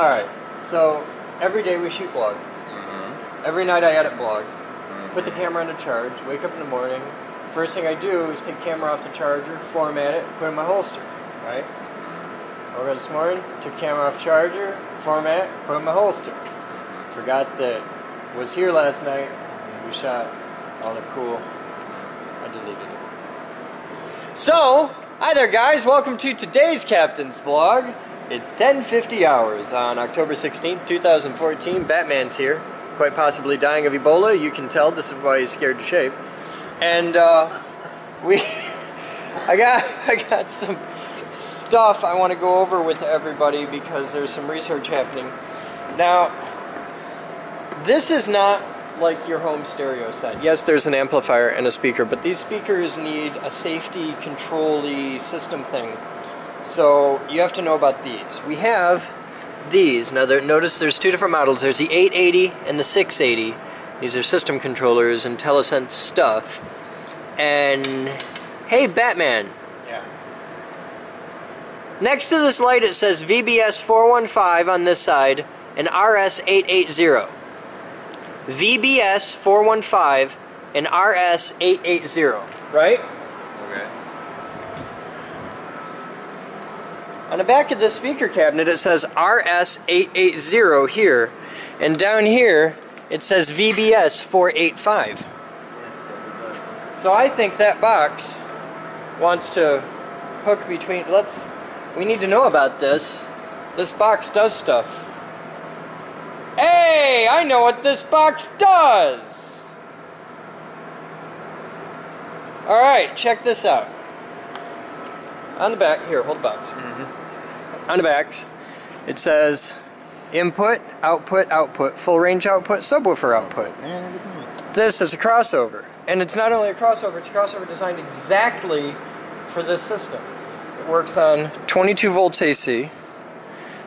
Alright, so every day we shoot blog. Every night I edit blog. Put the camera on the charge, wake up in the morning. First thing I do is take the camera off the charger, format it, put it in my holster. Right? Woke up this morning, took the camera off charger, format, put it in my holster. Forgot that was here last night, and we shot all the cool. I deleted it. So, hi there guys, welcome to today's Captain's Vlog. It's 10:50 hours on October 16th, 2014. Batman's here, quite possibly dying of Ebola. You can tell, this is why he's scared to shave. And I got some stuff I want to go over with everybody because there's some research happening. Now, this is not like your home stereo set. Yes, there's an amplifier and a speaker, but these speakers need a safety control-y system thing. So you have to know about these. We have these. Now notice there's two different models. There's the 880 and the 680. These are system controllers, IntelliSense stuff. And hey, Batman. Yeah. Next to this light it says VBS 415 on this side and RS 880. VBS 415 and RS 880, right? Okay. On the back of this speaker cabinet it says RS 880 here, and down here it says VBS 485. So I think that box wants to hook between, we need to know about this. This box does stuff. Hey, I know what this box does! Alright, check this out. On the back, here, hold the box. On the backs, it says input, output, output, full range output, subwoofer output. This is a crossover. And it's not only a crossover, it's a crossover designed exactly for this system. It works on 22 volts AC.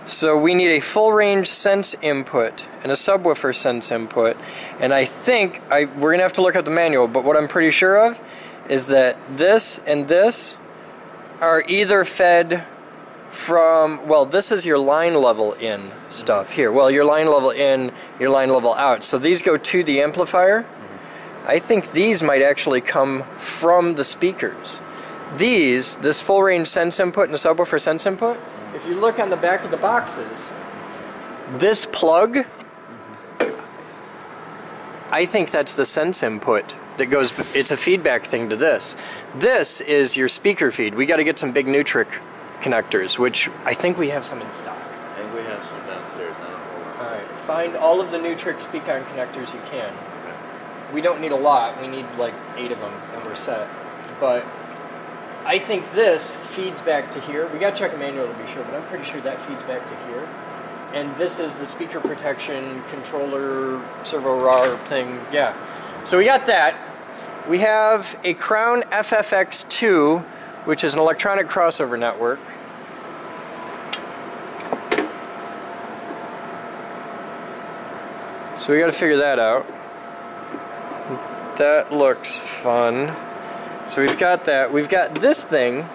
So we need a full range sense input and a subwoofer sense input. And I think, we're going to have to look at the manual, but what I'm pretty sure of is that this and this are either fed from, well, this is your line level in stuff here. Well, your line level in, your line level out. So these go to the amplifier. I think these might actually come from the speakers. This full range sense input and the subwoofer sense input, if you look on the back of the boxes, this plug, I think that's the sense input that goes, it's a feedback thing to this. This is your speaker feed. We got to get some big Nutric connectors, which I think we have some in stock. I think we have some downstairs now. Alright, find all of the Nutric speak-on connectors you can. We don't need a lot, we need like 8 of them and we're set. But I think this feeds back to here. We gotta check a manual to be sure, but I'm pretty sure that feeds back to here. And this is the speaker protection controller servo RAR thing, yeah. So we got that. We have a Crown FFX2, which is an electronic crossover network. So we got to figure that out. That looks fun. So we've got that. We've got this thing.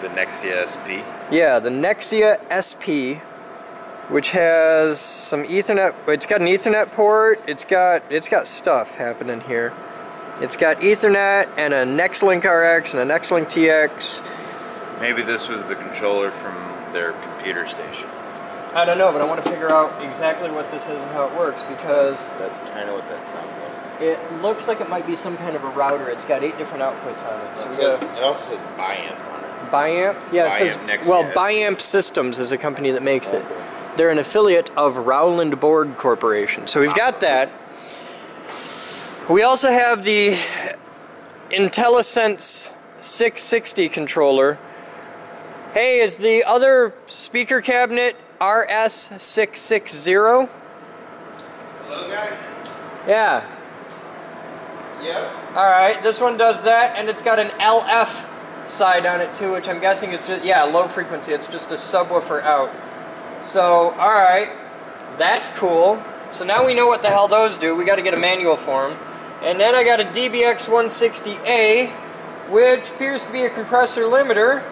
The Nexia SP. Yeah, the Nexia SP, which has some Ethernet. It's got an Ethernet port. It's got stuff happening here. It's got Ethernet and a Nexlink RX and a Nexlink TX. Maybe this was the controller from their computer station. I don't know, but I want to figure out exactly what this is and how it works because that's kind of what that sounds like. It looks like it might be some kind of a router. It's got 8 different outputs on it. So it also says Biamp on it. Biamp? Yeah, it says, Nexia well, SP. Biamp Systems is a company that makes it. They're an affiliate of Rowland Board Corporation. So we've got that. We also have the IntelliSense 660 controller. Hey, is the other speaker cabinet RS660? Hello, guy? Yeah. Yep. Alright, this one does that, and it's got an LF side on it too, which I'm guessing is just, yeah, low frequency. It's just a subwoofer out. So, alright, that's cool. So now we know what the hell those do. We got to get a manual for them. And then I got a DBX160A, which appears to be a compressor limiter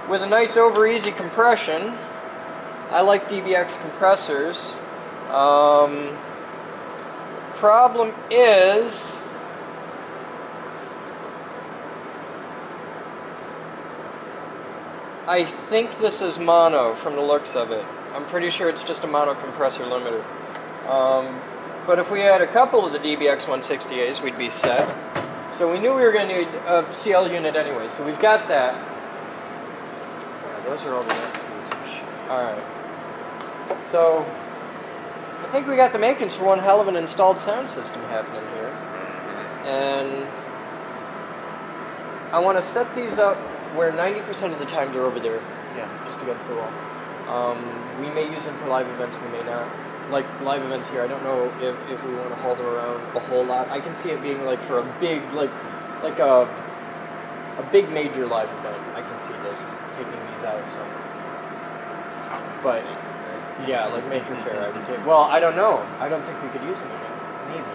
with a nice over easy compression. I like DBX compressors. Problem is, I think this is mono from the looks of it. I'm pretty sure it's just a mono compressor limiter. But if we had a couple of the DBX 160As, we'd be set. So we knew we were going to need a CL unit anyway, so we've got that. Yeah, those are all the fuses. Alright. So, I think we got the makings for one hell of an installed sound system happening here. And I want to set these up where 90% of the time they're over there. Yeah, just against the wall. We may use them for live events, we may not. Like live events here, I don't know if we want to haul them around a whole lot. I can see it being like for a big, like a big major live event. I can see this, taking these out some. But, yeah, like Maker Faire, I would take. Well, I don't know. I don't think we could use them again. Maybe.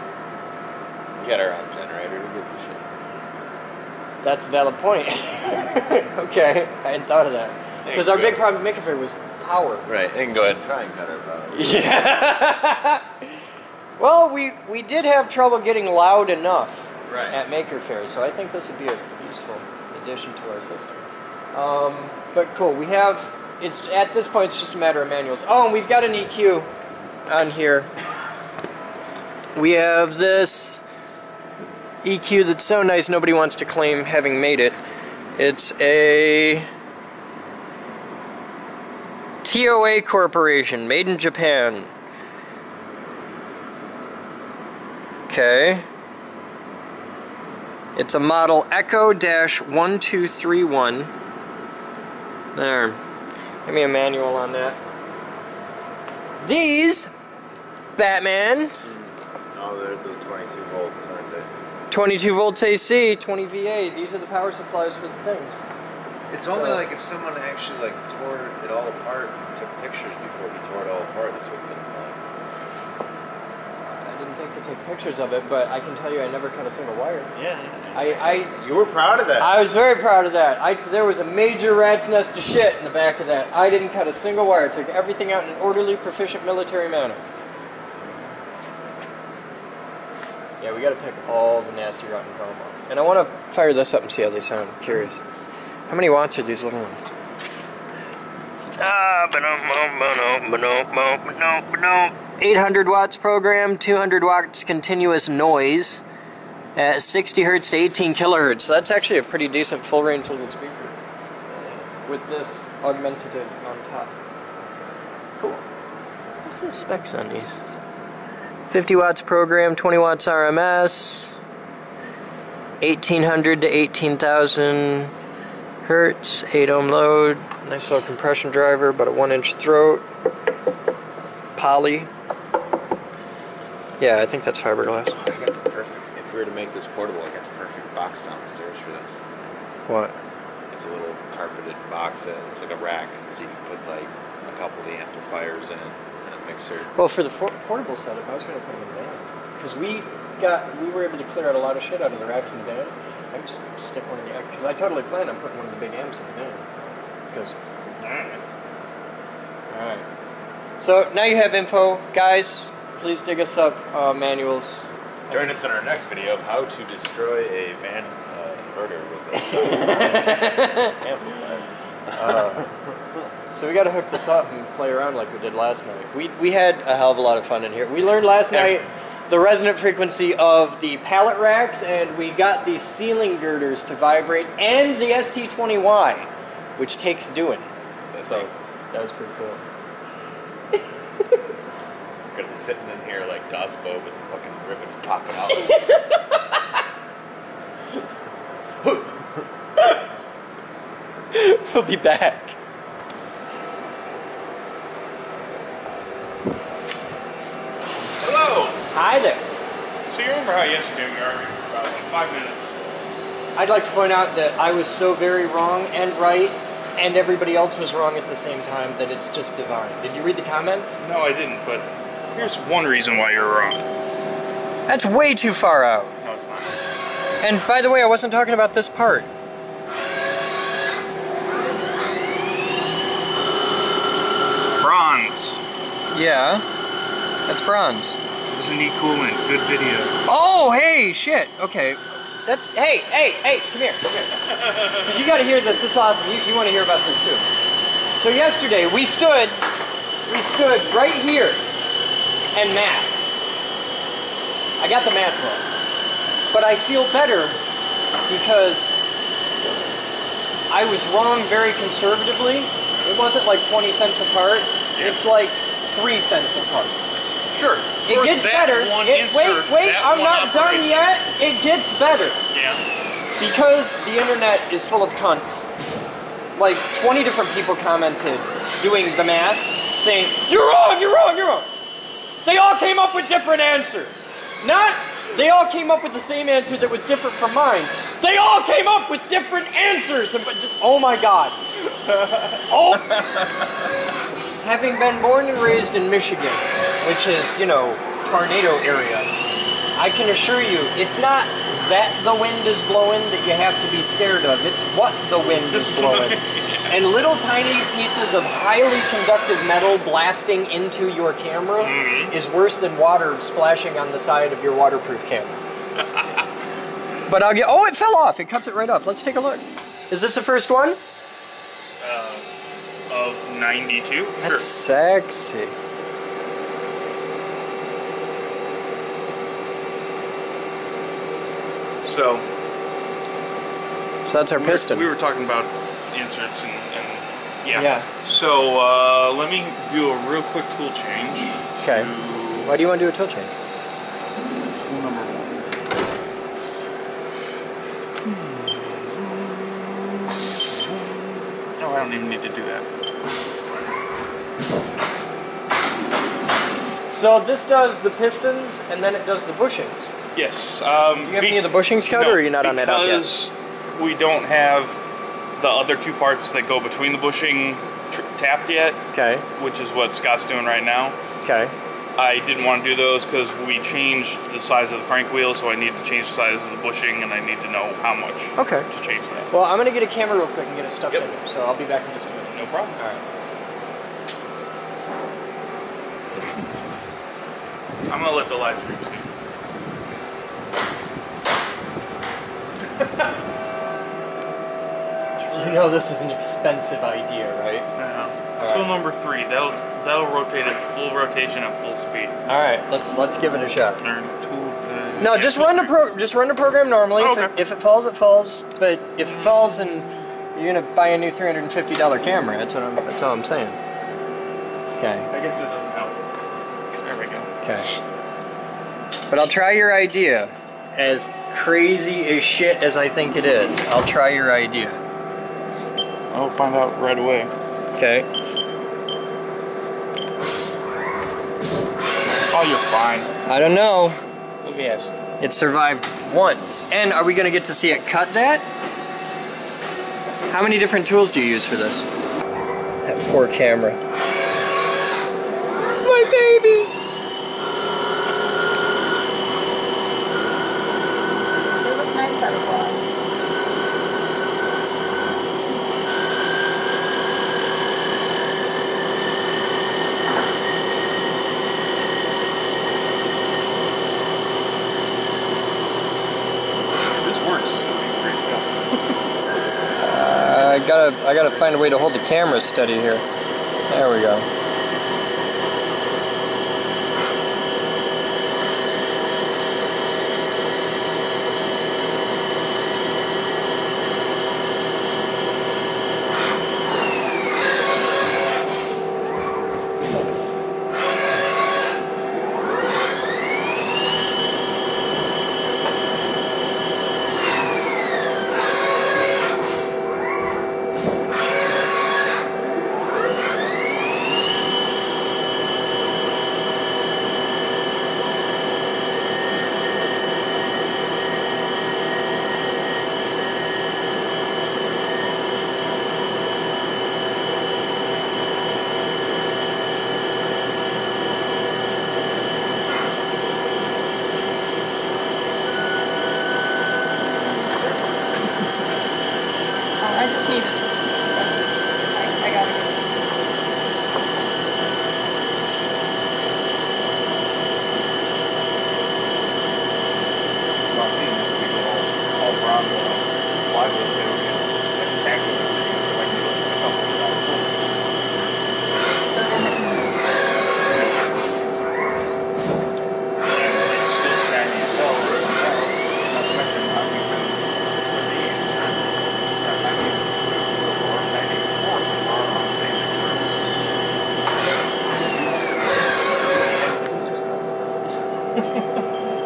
We got our own generator to get the shit. That's a valid point. Okay, I hadn't thought of that. Because our big problem with Maker Faire was power. Right, they can go ahead and try and cut our power. Yeah. Well, we did have trouble getting loud enough at Maker Faire, so I think this would be a useful addition to our system. But cool, we have, it's at this point it's just a matter of manuals. Oh, and we've got an EQ on here. We have this EQ that's so nice nobody wants to claim having made it. It's a TOA Corporation, made in Japan. Okay. It's a model Echo-1231. There. Give me a manual on that. These, Batman. Oh, they're the 22 volts, aren't they? 22 volts AC, 20 VA. These are the power supplies for the things. It's only like if someone actually like tore it all apart and took pictures before he tore it all apart, this would have been fine. I didn't think to take pictures of it, but I can tell you I never cut a single wire. Yeah. You were proud of that. I was very proud of that. There was a major rat's nest of shit in the back of that. I didn't cut a single wire. I took everything out in an orderly, proficient military manner. Yeah, we gotta pick all the nasty rotten foam off. And I want to fire this up and see how they sound. I'm curious. How many watts are these little ones? 800 watts program, 200 watts continuous noise at 60 hertz to 18 kilohertz. So that's actually a pretty decent full range little speaker with this augmentative on top. Cool. What's the specs on these? 50 watts program, 20 watts RMS, 1800 to 18,000 hertz, 8 ohm load, nice little compression driver, about a 1-inch throat, poly. Yeah, I think that's fiberglass. I got the perfect, if we were to make this portable, I got the perfect box downstairs for this. What? It's a little carpeted box that it's like a rack, so you can put like a couple of the amplifiers in it and a mixer. Well, for the portable setup, I was going to put them in the van. Because we were able to clear out a lot of shit out of the racks in the van. I just stick one in the because I totally plan on putting one of the big amps in the van. Because, alright. So now you have info, guys. Please dig us up manuals. Join us in our next video of how to destroy a van inverter with a amplifier. So we got to hook this up and play around like we did last night. We had a hell of a lot of fun in here. We learned last night the resonant frequency of the pallet racks, and we got the ceiling girders to vibrate, and the ST20Y, which takes doing. So that was pretty cool. We're gonna be sitting in here like Dosbo with the fucking ribbons popping out. We'll be back. Hello! Hi there. So you remember how yesterday we argued for about like 5 minutes? I'd like to point out that I was so very wrong and right, and everybody else was wrong at the same time, that it's just divine. Did you read the comments? No, I didn't, but here's one reason why you're wrong. That's way too far out. No, it's not. And by the way, I wasn't talking about this part. Ron. Yeah. That's bronze. It's a neat coolant. Good video. Oh, hey, shit. Okay. That's, hey, come here. 'Cause you gotta hear this. This is awesome. You want to hear about this too. So yesterday we stood right here and math. I got the math wrong, but I feel better because I was wrong very conservatively. It wasn't like 20 cents apart. Yeah. It's like 3 cents apart. Sure. It gets better. Wait, I'm not done yet. It gets better. Yeah. Because the internet is full of cunts. Like 20 different people commented doing the math, saying, "You're wrong, you're wrong, you're wrong." They all came up with different answers. Not, they all came up with the same answer that was different from mine. They all came up with different answers, and but just, oh my God. Oh. Having been born and raised in Michigan, which is, you know, tornado area, I can assure you, it's not that the wind is blowing that you have to be scared of. It's what the wind is blowing. And little tiny pieces of highly conductive metal blasting into your camera is worse than water splashing on the side of your waterproof camera. But I'll get, oh, it fell off. It cuts it right off. Let's take a look. Is this the first one? Of 92? That's Sure. sexy. So that's our piston. We were talking about inserts and yeah. Yeah. So let me do a real quick tool change. Okay. Why do you want to do a tool change? Tool number 1. No, I don't even need to do that. So this does the pistons and then it does the bushings. Yes. Do you have any of the bushings cut, or are you not on that out yet? Because we don't have the other 2 parts that go between the bushing tapped yet. Okay. Which is what Scott's doing right now. Okay. I didn't want to do those because we changed the size of the crank wheel, so I need to change the size of the bushing, and I need to know how much to change that. Well, I'm going to get a camera real quick and get it stuffed in there, so I'll be back in just a minute. No problem. All right. I'm going to let the live stream see. You know this is an expensive idea, right? Yeah. All Tool right. number 3. That'll rotate at full rotation at full speed. All right, let's give it a shot. No, yeah, just run the program normally. Oh, okay. If it falls, it falls. But if it falls, and you're gonna buy a new $350 camera, that's all I'm saying. Okay. I guess it doesn't help. There we go. Okay. But I'll try your idea. As crazy as shit as I think it is, I'll try your idea. I'll find out right away. Okay. Oh, you're fine. I don't know. Let me ask. It survived once. And are we gonna get to see it cut that? How many different tools do you use for this? That poor camera. My baby! They look nice out of glass. This works. It's gonna be great stuff. I gotta find a way to hold the camera steady here. There we go.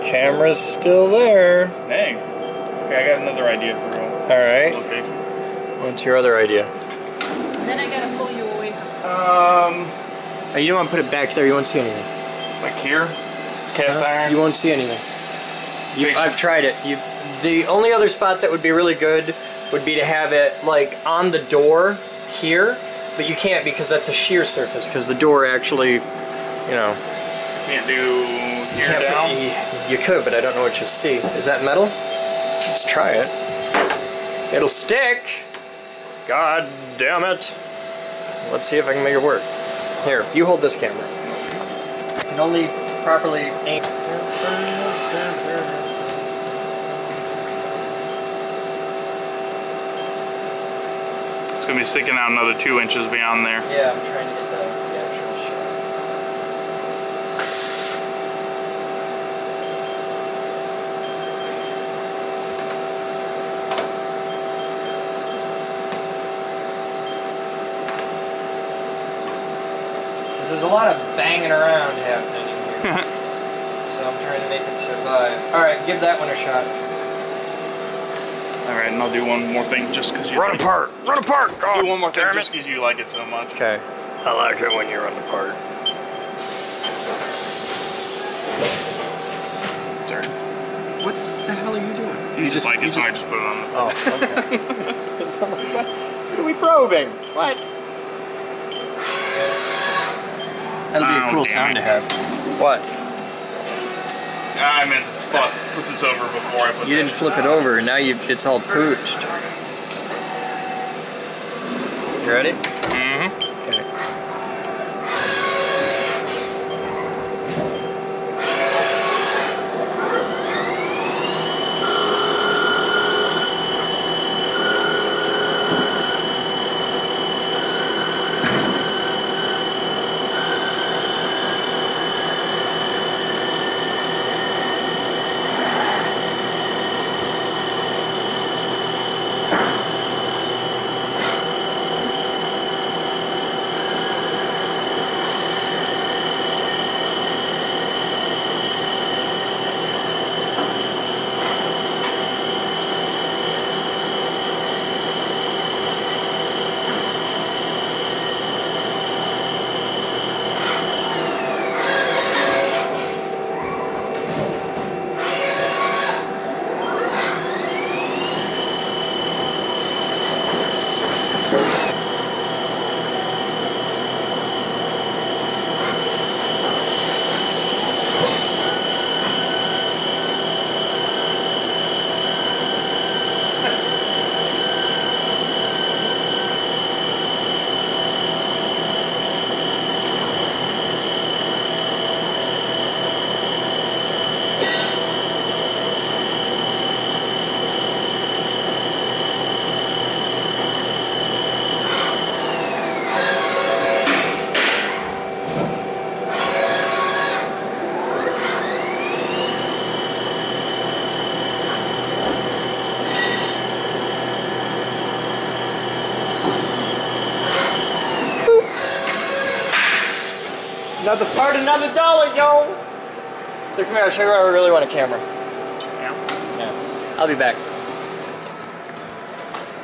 Camera's still there. Dang. Okay, I got another idea for a Alright. location. What's your other idea? And then I gotta pull you away. Oh, you don't want to put it back there, you won't see anything. Like here? Cast iron? You won't see anything. I've tried it. The only other spot that would be really good would be to have it like on the door here, but you can't because that's a shear surface because the door actually, you know. Can't do here down? You could, but I don't know what you'll see. Is that metal? Let's try it. It'll stick. God damn it. Let's see if I can make it work. Here, you hold this camera. You can only properly aim. It's gonna be sticking out another 2 inches beyond there. Yeah, I'm trying to get the actual shot. There's a lot of banging around happening in here. So I'm trying to make it survive. Alright, give that one a shot. Alright, and I'll do one more thing just because you Run apart! Run apart! Do one more thing just because you like it so much. Okay. I like it when you run apart. Sorry. What the hell are you doing? You just like it, so I just put it on the... Oh, okay. So I'm like, what are we probing? What? That'll be a cool sound to have. What? I meant to flip this over before I put You didn't flip it over, now it's all pooched. You ready? Mm-hmm. Okay. Another part, another dollar, yo! So come here, I'll show you where I really want a camera. Yeah. I'll be back.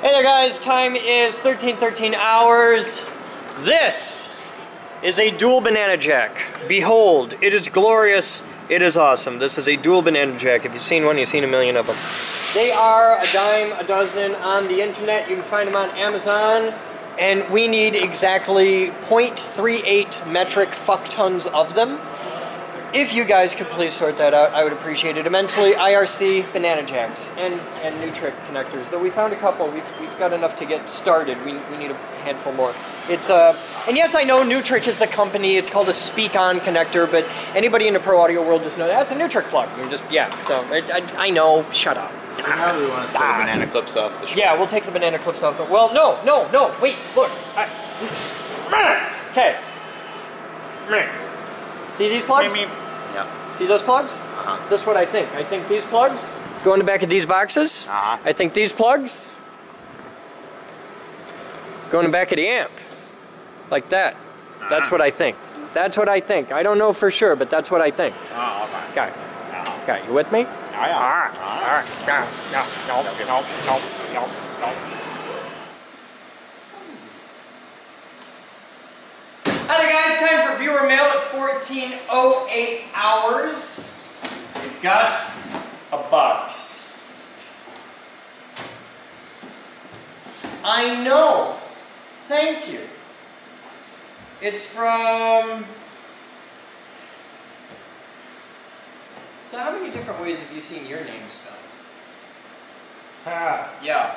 Hey there guys, time is 13:13 hours. This is a dual banana jack. Behold, it is glorious, it is awesome. This is a dual banana jack. If you've seen one, you've seen a million of them. They are a dime a dozen on the internet. You can find them on Amazon. And we need exactly 0.38 metric fuck tons of them. If you guys could please sort that out, I would appreciate it immensely. IRC banana jacks and Nutric connectors. Though we found a couple, we've got enough to get started. We need a handful more. It's and yes, I know Nutric is the company. It's called a Speak-On connector, but anybody in the pro audio world just knows that's a Nutric plug. I mean, just yeah. So I know. Shut up. Now we want to take the banana clips off the show. Yeah, we'll take the banana clips off the... Well, no, wait, look. Okay. See these plugs? Yeah. See those plugs? Uh-huh. This is what I think. I think these plugs go in the back of these boxes. Uh-huh. I think these plugs go in the back of the amp. Like that. That's what I think. That's what I think. I don't know for sure, but that's what I think. Oh, okay. Okay. Oh. Okay, you with me? Yeah. No. Alright guys, time for viewer mail at 14:08 hours. We've got a box. I know. Thank you. It's from... So how many different ways have you seen your name spelled? Yeah.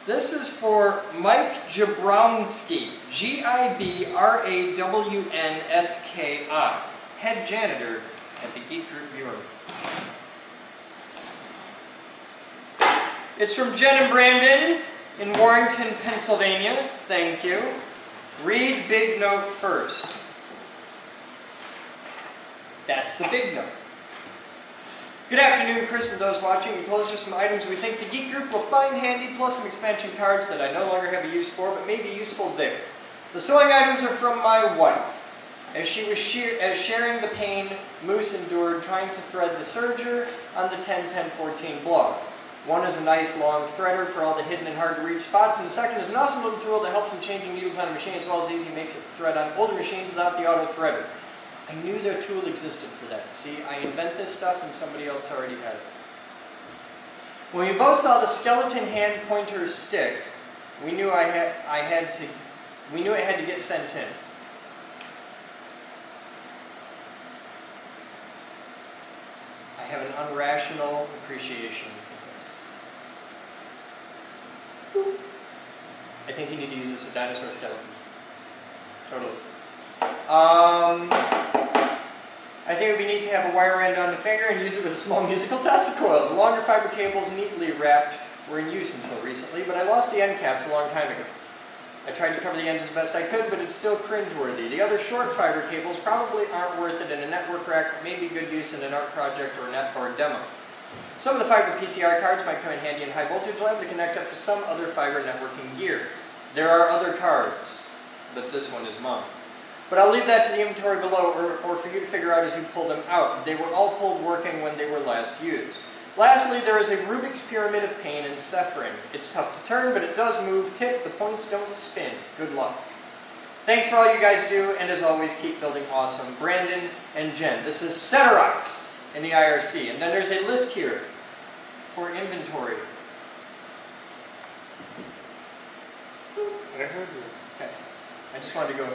This is for Mike Jabrowski, Gibrawski, head janitor at the Geek Group Viewer. It's from Jen and Brandon in Warrington, Pennsylvania. Thank you. Read big note first. That's the big note. Good afternoon, Chris and those watching. Enclosed are some items we think the Geek Group will find handy, plus some expansion cards that I no longer have a use for, but may be useful there. The sewing items are from my wife, as she was sharing the pain Moose endured trying to thread the serger on the 10-10-14 blog. One is a nice long threader for all the hidden and hard to reach spots, and the second is an awesome little tool that helps in changing needles on a machine as well as easy makes it thread on older machines without the auto threader. I knew their tool existed for that. See, I invent this stuff and somebody else already had it. When we both saw the skeleton hand pointer stick, we knew it had to get sent in. I have an unrational appreciation for this. I think you need to use this with dinosaur skeletons. Totally. I think it would be neat to have a wire end on the finger and use it with a small musical test coil. The longer fiber cables neatly wrapped were in use until recently, but I lost the end caps a long time ago. I tried to cover the ends as best I could, but it's still cringeworthy. The other short fiber cables probably aren't worth it in a network rack, but may be good use in an art project or a netboard demo. Some of the fiber PCR cards might come in handy in high voltage lab to connect up to some other fiber networking gear. There are other cards, but this one is mine. But I'll leave that to the inventory below, or for you to figure out as you pull them out. They were all pulled working when they were last used. Lastly, there is a Rubik's Pyramid of Pain in Sephirin. It's tough to turn, but it does move. Tip, the points don't spin. Good luck. Thanks for all you guys do, and as always, keep building awesome. Brandon and Jen. This is Cetarox in the IRC. And then there's a list here for inventory. I heard you. Okay. I just wanted to go...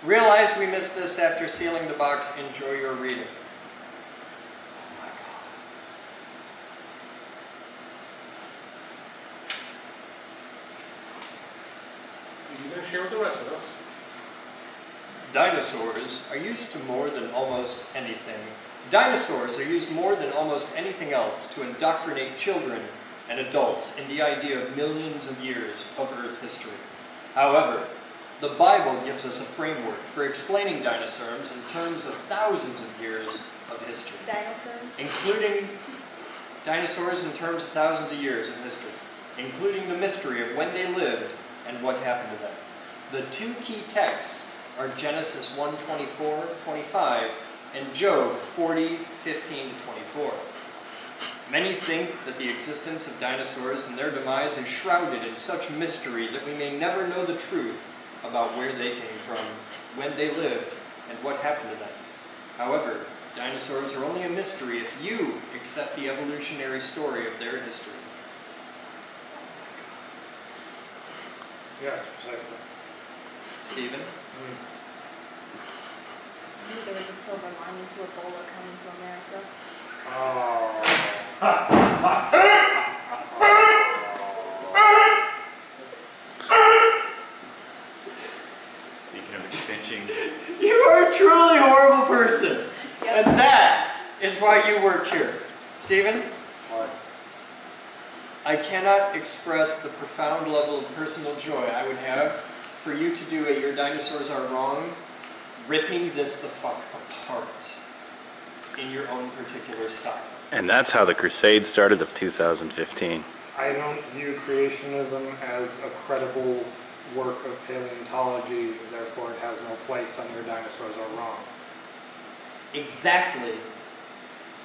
Realized we missed this after sealing the box. Enjoy your reading. Oh my God. Are you going to share with the rest of us? Dinosaurs are used to more than almost anything. Dinosaurs are used more than almost anything else to indoctrinate children and adults in the idea of millions of years of Earth history. However, the Bible gives us a framework for explaining dinosaurs in terms of thousands of years of history. Dinosaurs? Including dinosaurs in terms of thousands of years of history. Including the mystery of when they lived and what happened to them. The two key texts are Genesis 1:24-25 and Job 40:15-24. Many think that the existence of dinosaurs and their demise is shrouded in such mystery that we may never know the truth about where they came from, when they lived, and what happened to them. However, dinosaurs are only a mystery if you accept the evolutionary story of their history. Yes, precisely. Stephen? I knew there was a silver lining to Ebola coming to America. Oh. Speaking of extension, You are a truly horrible person! Yep. And that is why you work here. Stephen? What? I cannot express the profound level of personal joy I would have for you to do a Your Dinosaurs Are Wrong, ripping this the fuck apart in your own particular style. And that's how the crusade started of 2015. I don't view creationism as a credible work of paleontology, therefore it has no place on your dinosaurs are wrong. Exactly.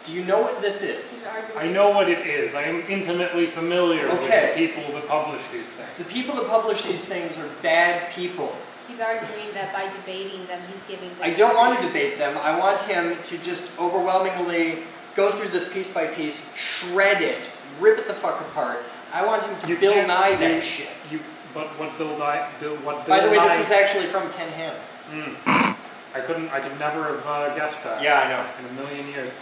Do you know what this He's is? arguing. I know what it is. I am intimately familiar Okay. with the people that publish these things. The people that publish these things are bad people. He's arguing that by debating them, he's giving them. I don't want to debate them. I want him to just overwhelmingly go through this piece by piece, shred it, rip it the fuck apart. I want him to You Bill can't- Nye that you- shit. But what Bill Nye, By the way, this is actually from Ken Ham. I could never have guessed that. Yeah, I know. In a million years.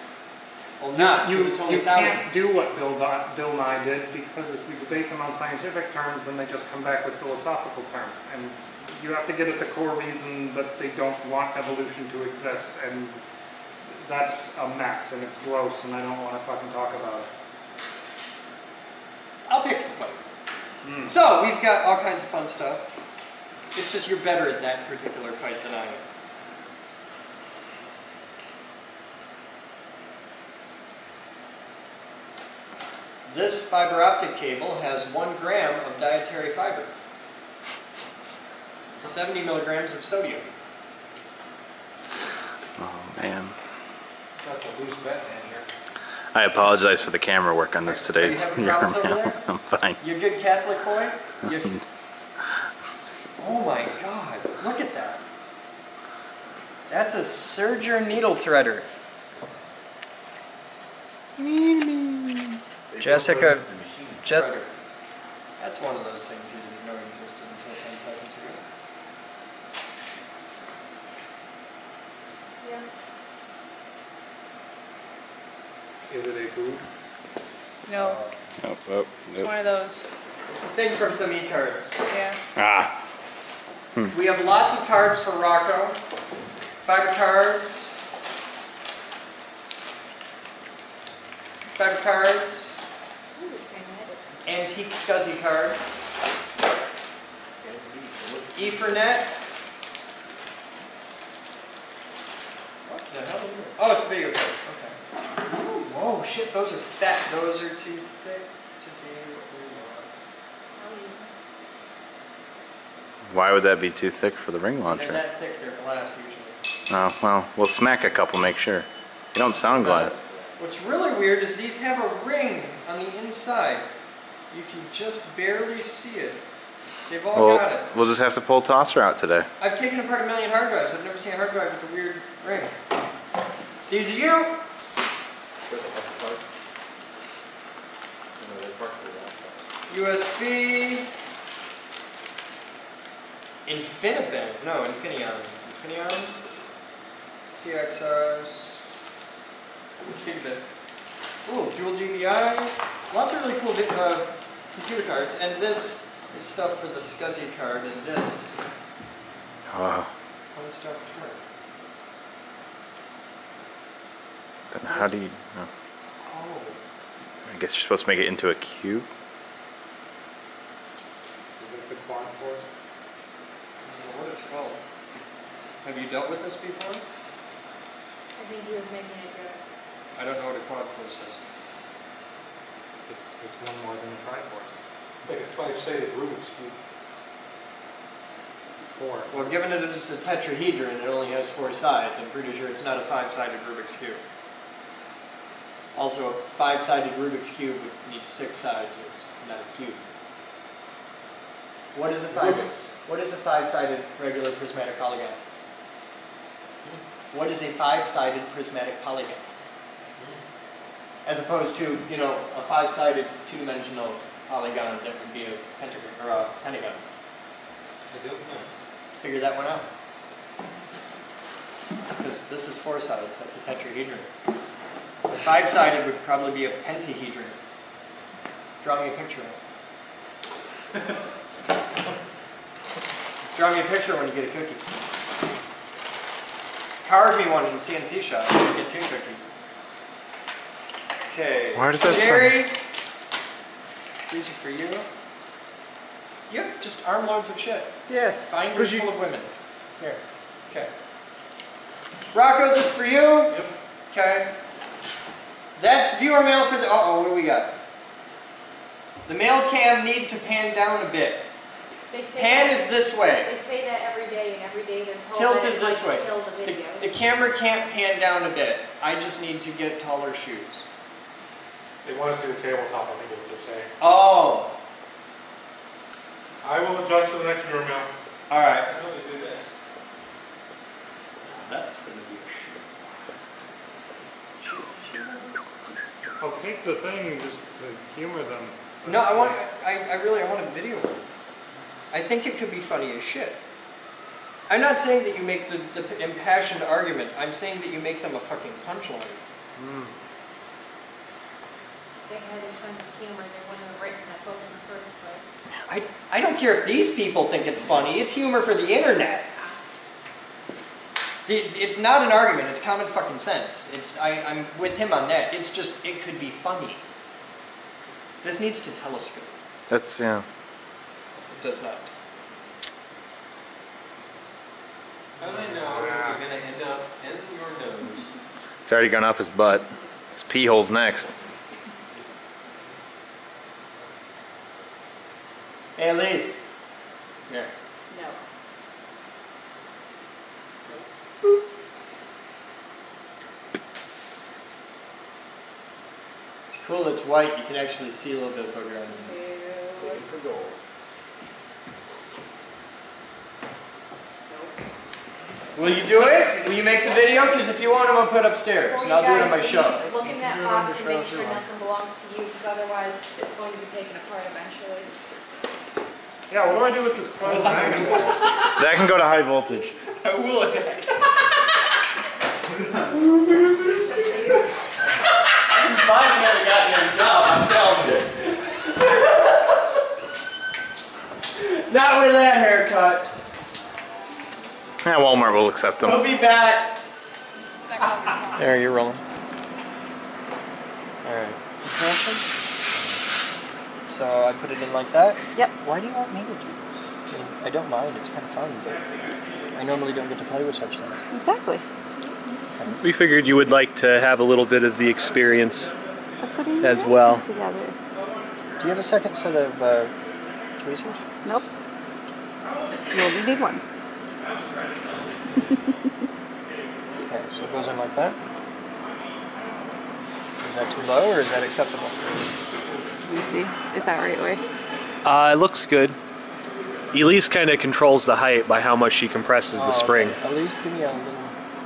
Well, not, You, because it's only you thousands. can't do what Bill Nye did, because if we debate them on scientific terms, then they just come back with philosophical terms. And you have to get at the core reason that they don't want evolution to exist, and that's a mess, and it's gross, and I don't want to fucking talk about it. I'll pick the fight. So, we've got all kinds of fun stuff. It's just you're better at that particular fight than I am. This fiber optic cable has 1 gram of dietary fiber. 70 milligrams of sodium. Oh man. That's a loose bet, man, here. I apologize for the camera work on this today. Are you having problems over there? I'm fine. You good Catholic boy? You're... Oh my God, look at that. That's a serger needle threader. Jessica, Threader. that's one of those things you didn't know existed until 10 seconds ago. Yeah. Is it a food? No, Oh, it's one of those. Thing from some e-cards. Yeah. Ah. We have lots of cards for Rocco. Fiber cards. Fiber cards. Ooh, it's magnetic. Antique SCSI card. Ethernet. What the hell is it? Oh, it's a video card. Okay. Ooh, whoa, shit, those are fat. Those are too thick to be what we want. I'll use Why would that be too thick for the ring They're launcher? that thick, they're glass usually. Oh, well, we'll smack a couple, make sure. You don't sound glass. What's really weird is these have a ring on the inside. You can just barely see it. They've all got it. We'll just have to pull tosser out today. I've taken apart a million hard drives. I've never seen a hard drive with a weird ring. These are you. USB. Infiniband. No, Infineon. Infineon. TXRs. Gigabit. Ooh, dual GBI. Lots of really cool computer cards. And this is stuff for the SCSI card. And this. Oh, Homestar Turn. then how do you... Oh, Oh. I guess you're supposed to make it into a cube? Is it the quad force? I don't know what it's called. Have you dealt with this before? I think he was making it good. I don't know what a quad force is. It's one more than a triforce. It's like a twice-sided Rubik's Cube. 4. Well, given that it's a tetrahedron, it only has 4 sides. I'm pretty sure it's not a 5-sided Rubik's Cube. Also, a 5-sided Rubik's Cube would need 6 sides. It's not a cube. What is a 5-sided regular prismatic polygon? What is a 5-sided prismatic polygon? As opposed to, you know, a 5-sided 2-dimensional polygon that would be a pentagon or a pentagon. I don't know. Figure that one out. Because this is 4 sides, that's a tetrahedron. A 5-sided would probably be a pentahedron. Draw me a picture of it. Draw me a picture when you get a cookie. Carve me one in CNC shop and get 2 cookies. Okay. Where does that Jerry, these are for you. Yep, just armloads of shit. Yes. Binders full of women. Here. Okay. Rocco, this for you. Yep. Okay. That's viewer mail for the. Uh oh, what do we got? The mail cam need to pan down a bit. They say Pan that, is this way. They say that every day, and every day they're told Tilt that is it this might way. kill the videos. The camera can't pan down a bit. I just need to get taller shoes. They want to see the tabletop, I think is what they're saying. Oh, I will adjust to the next room now. all right. How do we do this? That's gonna be a shoe. I'll take the thing just to humor them. No, I really want a video of it. I think it could be funny as shit. I'm not saying that you make the impassioned argument. I'm saying that you make them a fucking punchline. They had a sense of humor. They wouldn't have written that book in the first place. I don't care if these people think it's funny. It's humor for the internet. It's not an argument. It's common fucking sense. I'm with him on that. It's just, it could be funny. This needs to telescope. That's, yeah. It does not. How do I know you're going to end up in your nose? It's already gone up his butt. His pee hole's next. Hey, Elise. Here. No. It's cool, it's white. You can actually see a little bit of booger on it. Waiting for gold. Will you do it? Will you make the video? Because if you want, I'm going to put it upstairs, and I'll do it on my show. Look in that box and make sure nothing belongs to you, because otherwise it's going to be taken apart eventually. Yeah, what do I do with this clothes? That can go to high voltage. I will attack. Mine's got a goddamn job, I'm telling you. Not with that haircut. Yeah, Walmart will accept them. We'll be back. There, you're rolling. Alright. So I put it in like that? Yep. Why do you want me to do this? I mean, I don't mind, it's kind of fun, but I normally don't get to play with such things. Exactly. We figured you would like to have a little bit of the experience Of putting as your well. action together. Do you have a second set of tweezers? Nope. You only need one. Okay, so it goes in like that. Is that too low or is that acceptable? Let me see. Is that right way? It looks good. Elise kind of controls the height by how much she compresses the spring. Okay. At least give me a little.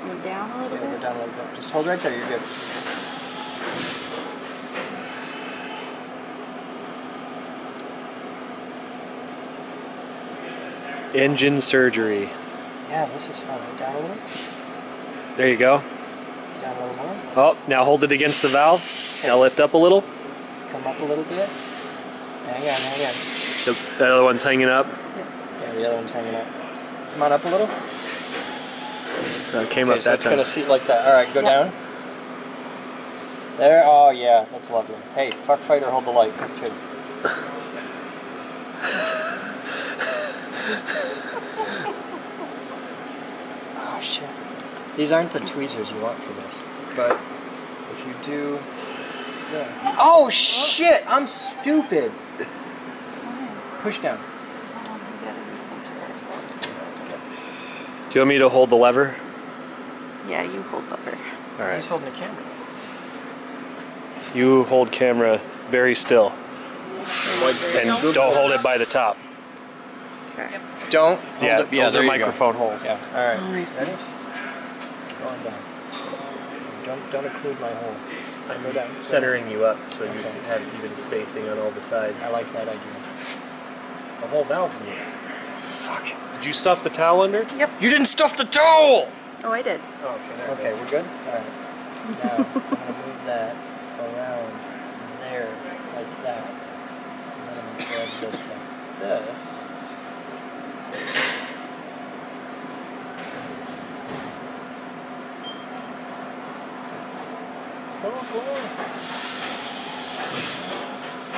Go down a little Yeah, go bit. down a little bit. Just hold right there, you're good. Engine surgery. Yeah, this is fun. Down a little. There you go. Down a little more. Oh, now hold it against the valve. Now lift up a little. Come up a little bit. Hang on, hang on. The other one's hanging up. Yeah, the other one's hanging up. Come on up a little. Came Okay, up so that it's time. gonna seat like that. All right, go down. There. Oh yeah, that's lovely. Hey, fuck fighter, hold the light. Good. Oh shit. These aren't the tweezers you want for this, but if you do. Yeah. Oh shit! I'm stupid. Push down. Do you want me to hold the lever? Yeah, you hold lever. All right. He's holding the camera. You hold camera very still. And don't hold it by the top. Okay. Don't. Yeah, hold it. those there are you go. microphone holes. Yeah. All right. Oh, I see. Ready? Going down. Don't occlude my holes. Go down. Centering you up so you Okay. have even spacing on all the sides. I like that idea. The whole valve's new. Fuck. Did you stuff the towel under? Yep. You didn't stuff the towel! Oh, I did. Oh, okay. There it Okay, goes. we're good? Alright. Now, I'm going to move that around there, like that. And then I'm going to grab this like this. So close.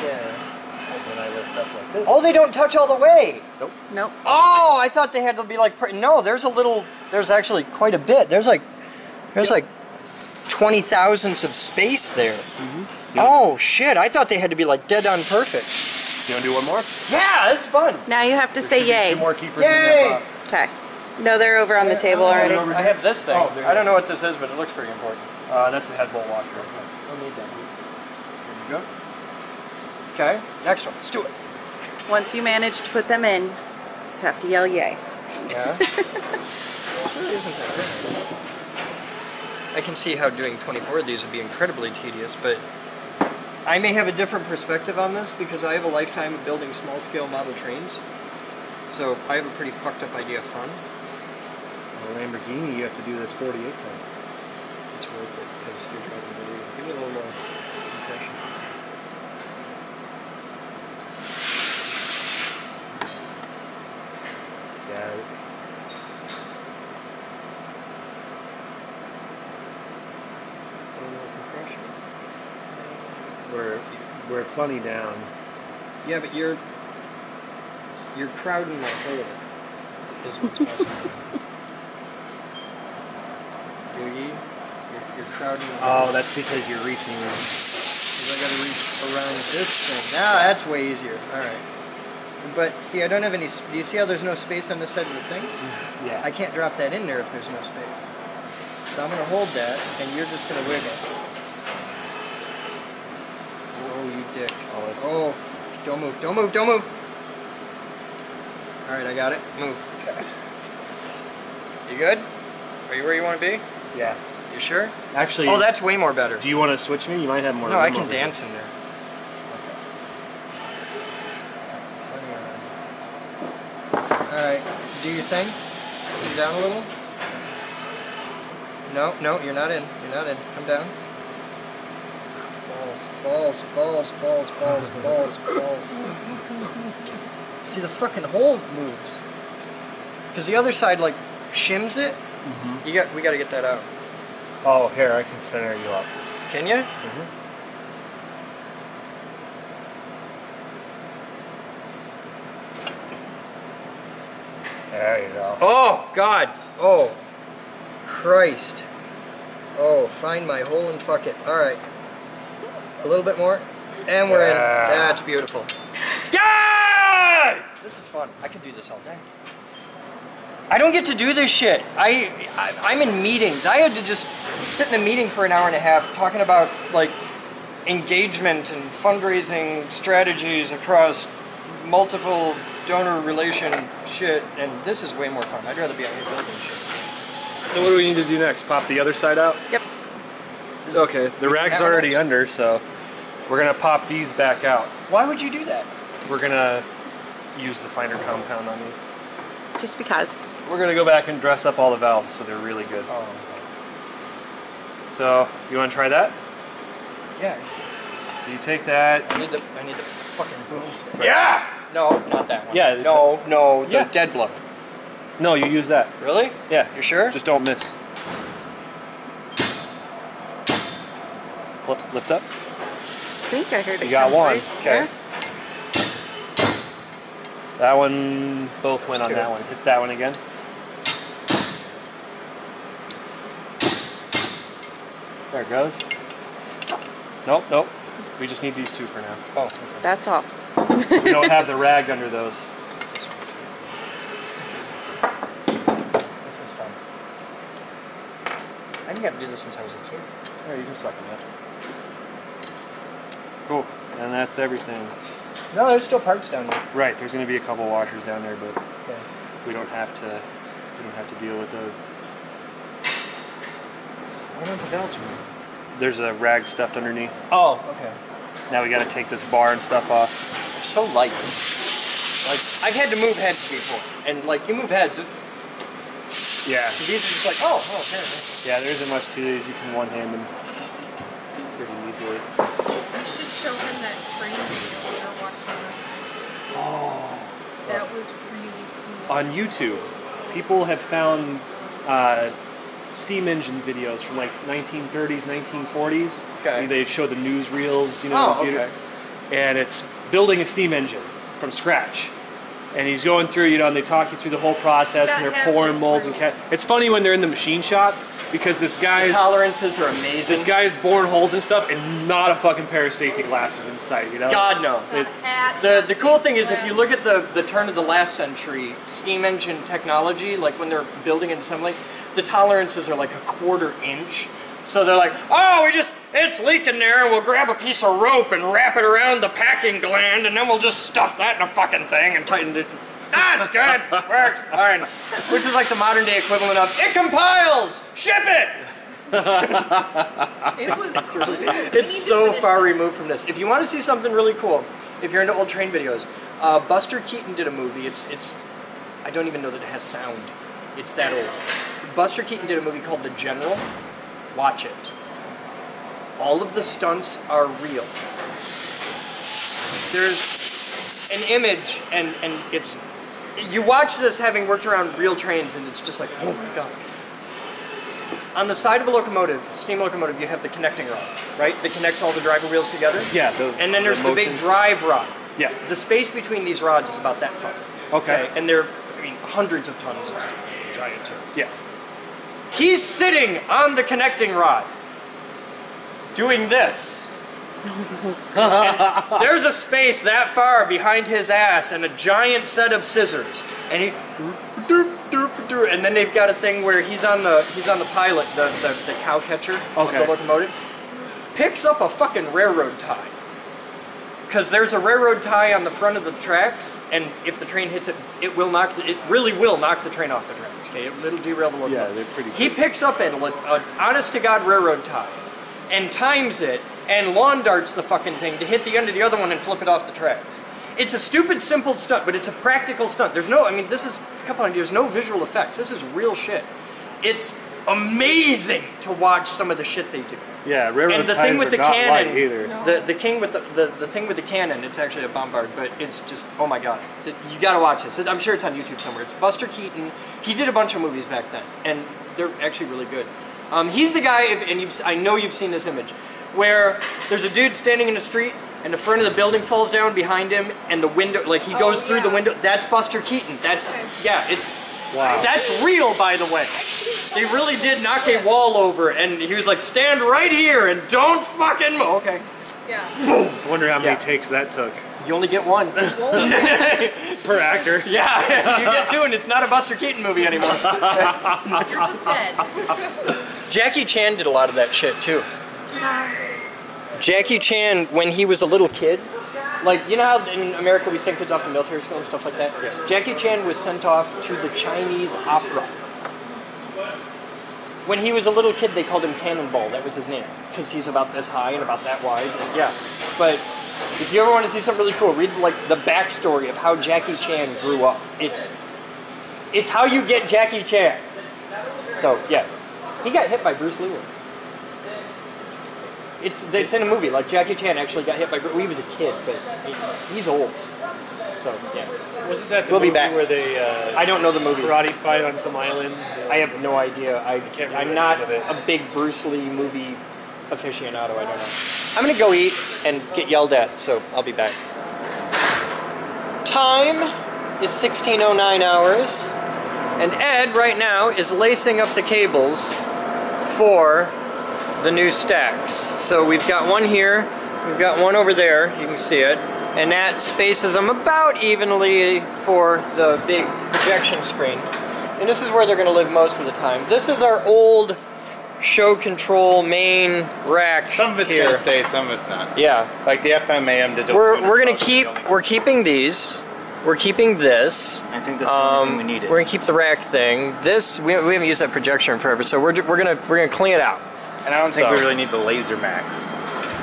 Yeah. And then I lift up like this. Oh, they don't touch all the way! Nope. Oh, I thought they had to be like, no, there's a little, there's actually quite a bit. There's like 20 thousandths of space there. Oh shit, I thought they had to be like dead on perfect. You want to do one more? Yeah, this is fun. Now you have to say yay. 2 more keepers Yay! in that box. Okay. No, they're over on the table already. I have this thing. Oh, there I don't know what this is, but it looks pretty important. That's a head bolt washer. We'll need that. There you go. Okay, next one. Let's do it. Once you manage to put them in, you have to yell yay. Yeah. Sure isn't that good. I can see how doing 24 of these would be incredibly tedious, but I may have a different perspective on this because I have a lifetime of building small-scale model trains. So I have a pretty fucked up idea of fun. Well, Lamborghini, you have to do this 48 times. It's worth it because you're driving the rear. Give me a little more impression. Yeah. A little more compression. We're funny down. Yeah, but you're crowding my hole. Is what's messing up. Doogie, you're crowding my hole. Oh, that's because you're reaching. Because I gotta reach around this thing. Now that's way easier. Alright. But see, I don't have any. Do you see how there's no space on this side of the thing? Yeah. I can't drop that in there if there's no space. So I'm gonna hold that, and you're just gonna wiggle. Oh, you dick. Oh, don't move, don't move, don't move. Alright, I got it. Move. Okay. You good? Are you where you want to be? Yeah. You sure? Actually. Oh, that's way more better. Do you want to switch me? You might have more. No, I room can over dance here. in there. Alright, do your thing. Come down a little. No, no, you're not in. You're not in. Come down. Balls, balls, balls, balls, balls, balls, balls. See, the fucking hole moves. Because the other side, like, shims it. Mm-hmm. We gotta get that out. Oh, here, I can center you up. Can you? Mm-hmm. There you go. Oh, God. Oh, Christ. Oh, find my hole and fuck it. All right. A little bit more. And we're in. That's beautiful. Yay! This is fun. I could do this all day. I don't get to do this shit. I'm in meetings. I had to just sit in a meeting for an hour and a half talking about, like, engagement and fundraising strategies across multiple donor relation shit, and this is way more fun. I'd rather be out here building shit. So what do we need to do next? Pop the other side out? Yep. Okay, the rag's that one already else? under, so we're gonna pop these back out. Why would you do that? We're gonna use the finer compound on these. Just because. We're gonna go back and dress up all the valves so they're really good. Oh, So, you wanna try that? yeah. So you take that. I need the fucking boomstick. Yeah! No, not that one. Yeah. No, the Yeah. dead blow. No, you use that. Really? Yeah. You sure? Just don't miss. Lift up. I think I heard it. You got come one. through. Okay. Yeah. That one, both went on Let's do that it. one. Hit that one again. There it goes. Nope, nope. We just need these two for now. Oh, okay. That's all. We don't have the rag under those. This is fun. I think I've do this since I was a kid. There, you can suck it up. Cool. And that's everything. No, there's still parts down there. Right, there's going to be a couple washers down there, but Okay. we don't have to deal with those. Why don't the valves move? There's a rag stuffed underneath. Oh, okay. Now we got to take this bar and stuff off. They're so light. Like, I've had to move heads before, and like you move heads, Yeah. these are just like, oh, okay. Yeah, there isn't much to these. You can one-hand them pretty easily. You should show him that train video we were watching last night. Oh. That was really cool. On YouTube, people have found steam engine videos from like 1930s, 1940s. Okay. They show the newsreels, you know. Oh, okay. And it's building a steam engine from scratch. And he's going through, you know, and they talk you through the whole process, and they're pouring molds and it's funny when they're in the machine shop, because this The guy's tolerances are amazing. this guy's boring holes and stuff, and not a fucking pair of safety glasses in sight. You know? God no. It- The cool thing is if you look at the turn of the last century steam engine technology, like when they're building and assembling, the tolerances are like a 1/4 inch. So they're like, oh, it's leaking there, and we'll grab a piece of rope and wrap it around the packing gland, and then we'll just stuff that in a fucking thing and tighten it. Ah, it's good, works, fine. Which is like the modern day equivalent of, it compiles, ship it! It was It's so far removed from this. If you want to see something really cool, if you're into old train videos, Buster Keaton did a movie. It's I don't even know that it has sound. It's that old. Buster Keaton did a movie called The General. Watch it. All of the stunts are real. There's an image, and it's you watch this having worked around real trains, and it's just like, oh my god. On the side of a locomotive, steam locomotive, you have the connecting rod, right? That connects all the driver wheels together. Yeah. And then there's the big drive rod. Yeah. The space between these rods is about that far. Okay. And they're, I mean, hundreds of tons of steel. Giant too. Yeah. He's sitting on the connecting rod, doing this. And there's a space that far behind his ass and a giant set of scissors. And he, and then they've got a thing where he's on the pilot, the cow catcher of the locomotive, picks up a fucking railroad tie. Because there's a railroad tie on the front of the tracks, and if the train hits it, it really will knock the train off the tracks. Okay, it'll derail the locomotive. Yeah, they're pretty. He picks up an honest to God railroad tie, and times it, and lawn darts the fucking thing to hit the end of the other one and flip it off the tracks. It's a stupid, simple stunt, but it's a practical stunt. There's no, I mean, this is a couple of years, no visual effects. This is real shit. It's amazing to watch some of the shit they do. Yeah, railroad And the ties thing with are the not cannon, light either. the thing with the thing with the cannon, it's actually a bombard, but it's just, oh my god, you gotta watch this. I'm sure it's on YouTube somewhere. It's Buster Keaton. He did a bunch of movies back then, and they're actually really good. He's the guy, I know you've seen this image, where there's a dude standing in the street, and the front of the building falls down behind him, and the window, like he goes through the window. That's Buster Keaton. That's Wow. That's real, by the way. They really did knock a wall over, and he was like, stand right here and don't fucking move. Okay. Yeah. I wonder how many takes that took. You only get one. Per actor. Yeah, you get two, and it's not a Buster Keaton movie anymore. You're just dead. Jackie Chan did a lot of that shit, too. Jackie Chan, when he was a little kid, like, you know how in America we send kids off to military school and stuff like that? Yeah. Jackie Chan was sent off to the Chinese opera. When he was a little kid, they called him Cannonball. That was his name. Because he's about this high and about that wide. And yeah. But if you ever want to see something really cool, read like the backstory of how Jackie Chan grew up. It's how you get Jackie Chan. So, yeah. He got hit by Bruce Lee once. It's in a movie. Like Jackie Chan actually got hit by. He was a kid, but he's old. So yeah. Wasn't that the We'll be movie back. where they I don't know the movie. karate fight on some island? I have no idea. can't remember I'm the not name of it. a big Bruce Lee movie aficionado. I don't know. I'm gonna go eat and get yelled at, so I'll be back. Time is 16:09 hours, and Ed right now is lacing up the cables for the new stacks. So we've got one here, we've got one over there, you can see it, and that spaces them about evenly for the big projection screen. And this is where they're going to live most of the time. This is our old show control main rack. Some of it's here. gonna stay, some of it's not. Yeah. Like the FM AM digital. We're keeping these. We're keeping this. I think that's the only thing we needed. We're gonna keep the rack thing. This we haven't used that projection in forever, so we're gonna clean it out. And I don't think we really need the Laser Max.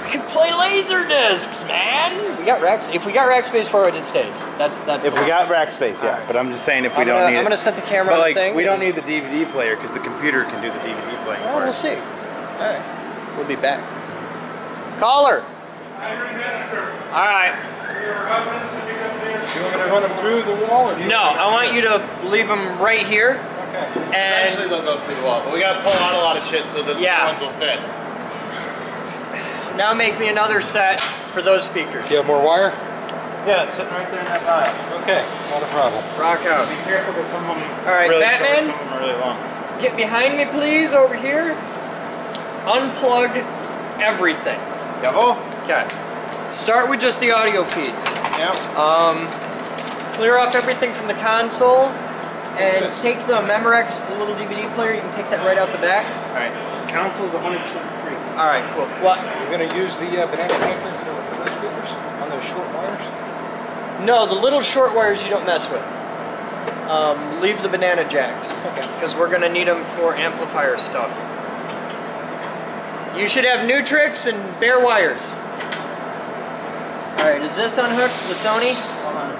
We can play laser discs, man. We got racks. If we got rack space for it, it stays. That's. If we got rack space, yeah. Alright. But I'm just saying if we I'm don't gonna, need I'm it. gonna set the camera But on like, the thing. we don't need the DVD player because the computer can do the DVD playing Well, part. we'll see. All right. We'll be back. Caller. All right. You want me to run them through the wall? Or No, I want you to leave them right here. Okay. And Eventually they'll go through the wall, but we gotta pull out a lot of shit so that the ones will fit. now make me another set for those speakers. You have more wire? Yeah, it's sitting right there in that pile. Okay, not a problem. Rock out. Be careful because some of them All right, really Batman? short, some of them are really long. get behind me, please, over here. Unplug everything. Jawohl. Okay. Start with just the audio feeds. Yep. Clear off everything from the console and take the Memorex, the little DVD player, you can take that right out the back. Alright. Console's 100% free. Alright, cool. What? You're going to use the banana connector for those speakers on those short wires? No, the little short wires you don't mess with. Leave the banana jacks. Okay. Because we're going to need them for amplifier stuff. You should have Nutrix and bare wires. Alright, is this unhooked, the Sony? Hold on.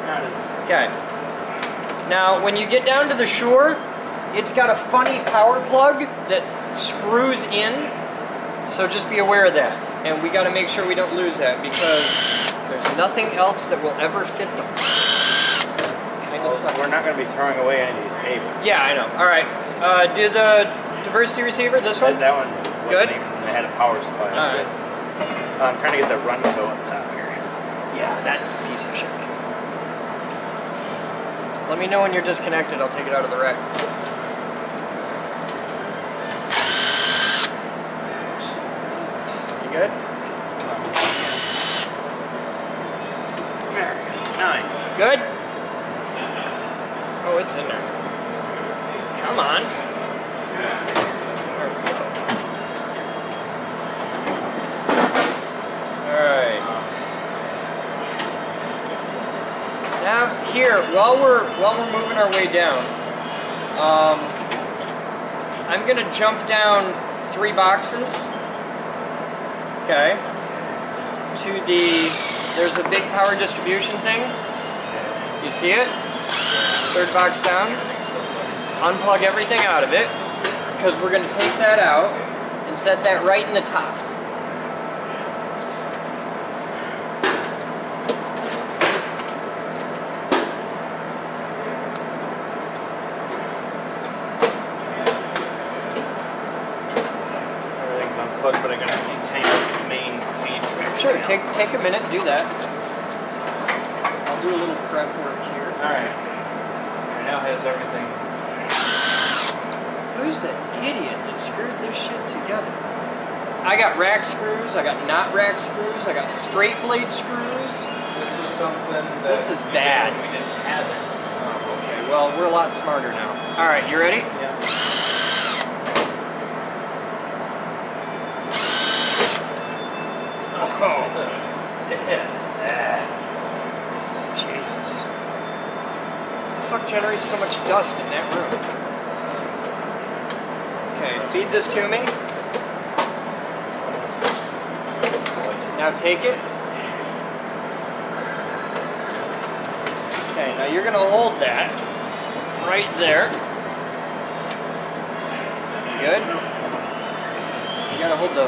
There it is. Okay. Now, when you get down to the Shure, it's got a funny power plug that screws in, so just be aware of that. And we got to make sure we don't lose that because there's nothing else that will ever fit them. Kind of sucks. We're not going to be throwing away any of these cables. Yeah, I know. All right. Do the diversity receiver, this one? That one Good. wasn't even, they had a power supply. All right. I'm trying to get the run co up top here. Yeah, that piece of shit. Let me know when you're disconnected. I'll take it out of the rack. You good? There. 9. Good? Oh, it's in there. Come on. Alright. Now here, while we're moving our way down, I'm gonna jump down 3 boxes. Okay. To there's a big power distribution thing. You see it? 3rd box down. Unplug everything out of it, because we're going to take that out and set that right in the top. Everything's unplugged, but I'm going to detangle the main feed. Sure, take a minute, do that. I'll do a little prep work here. Alright. It now has everything. Who's the idiot that screwed this shit together? I got rack screws, I got not rack screws, I got straight blade screws. This is something that This is bad. we didn't have it. Oh, okay, well, we're a lot smarter now. Alright, you ready? Yeah. Oh. Jesus. What the fuck generates so much dust in that room? Okay, feed this to me. Now take it. Okay, now you're gonna hold that right there. You good? You gotta hold the...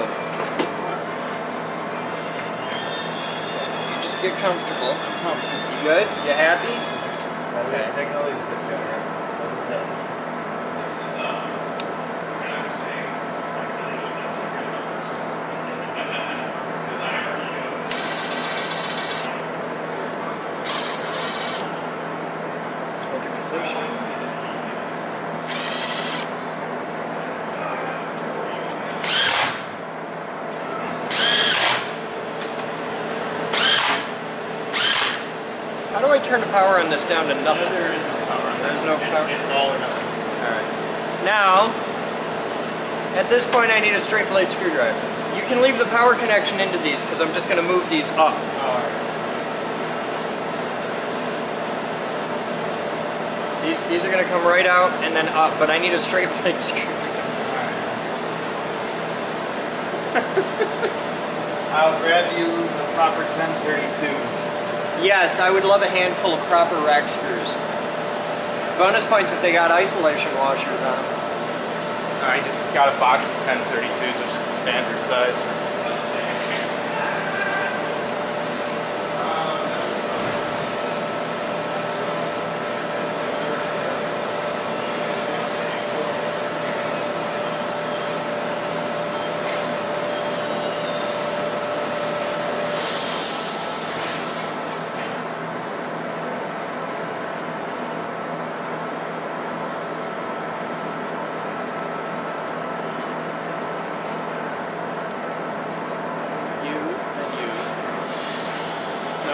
You just get comfortable. You good? You happy? Okay. Technology is a bit scattered. Hold your position. How do I turn the power on this down to nothing? There is no power on There's no power. It's all or nothing. Alright. Now, at this point I need a straight blade screwdriver. You can leave the power connection into these because I'm just going to move these up. These are going to come right out and then up, but I need a straight blade screwdriver. I'll grab you the proper 1032s. Yes, I would love a handful of proper rack screws. Bonus points if they got isolation washers on them. I just got a box of 1032s, which is the standard size.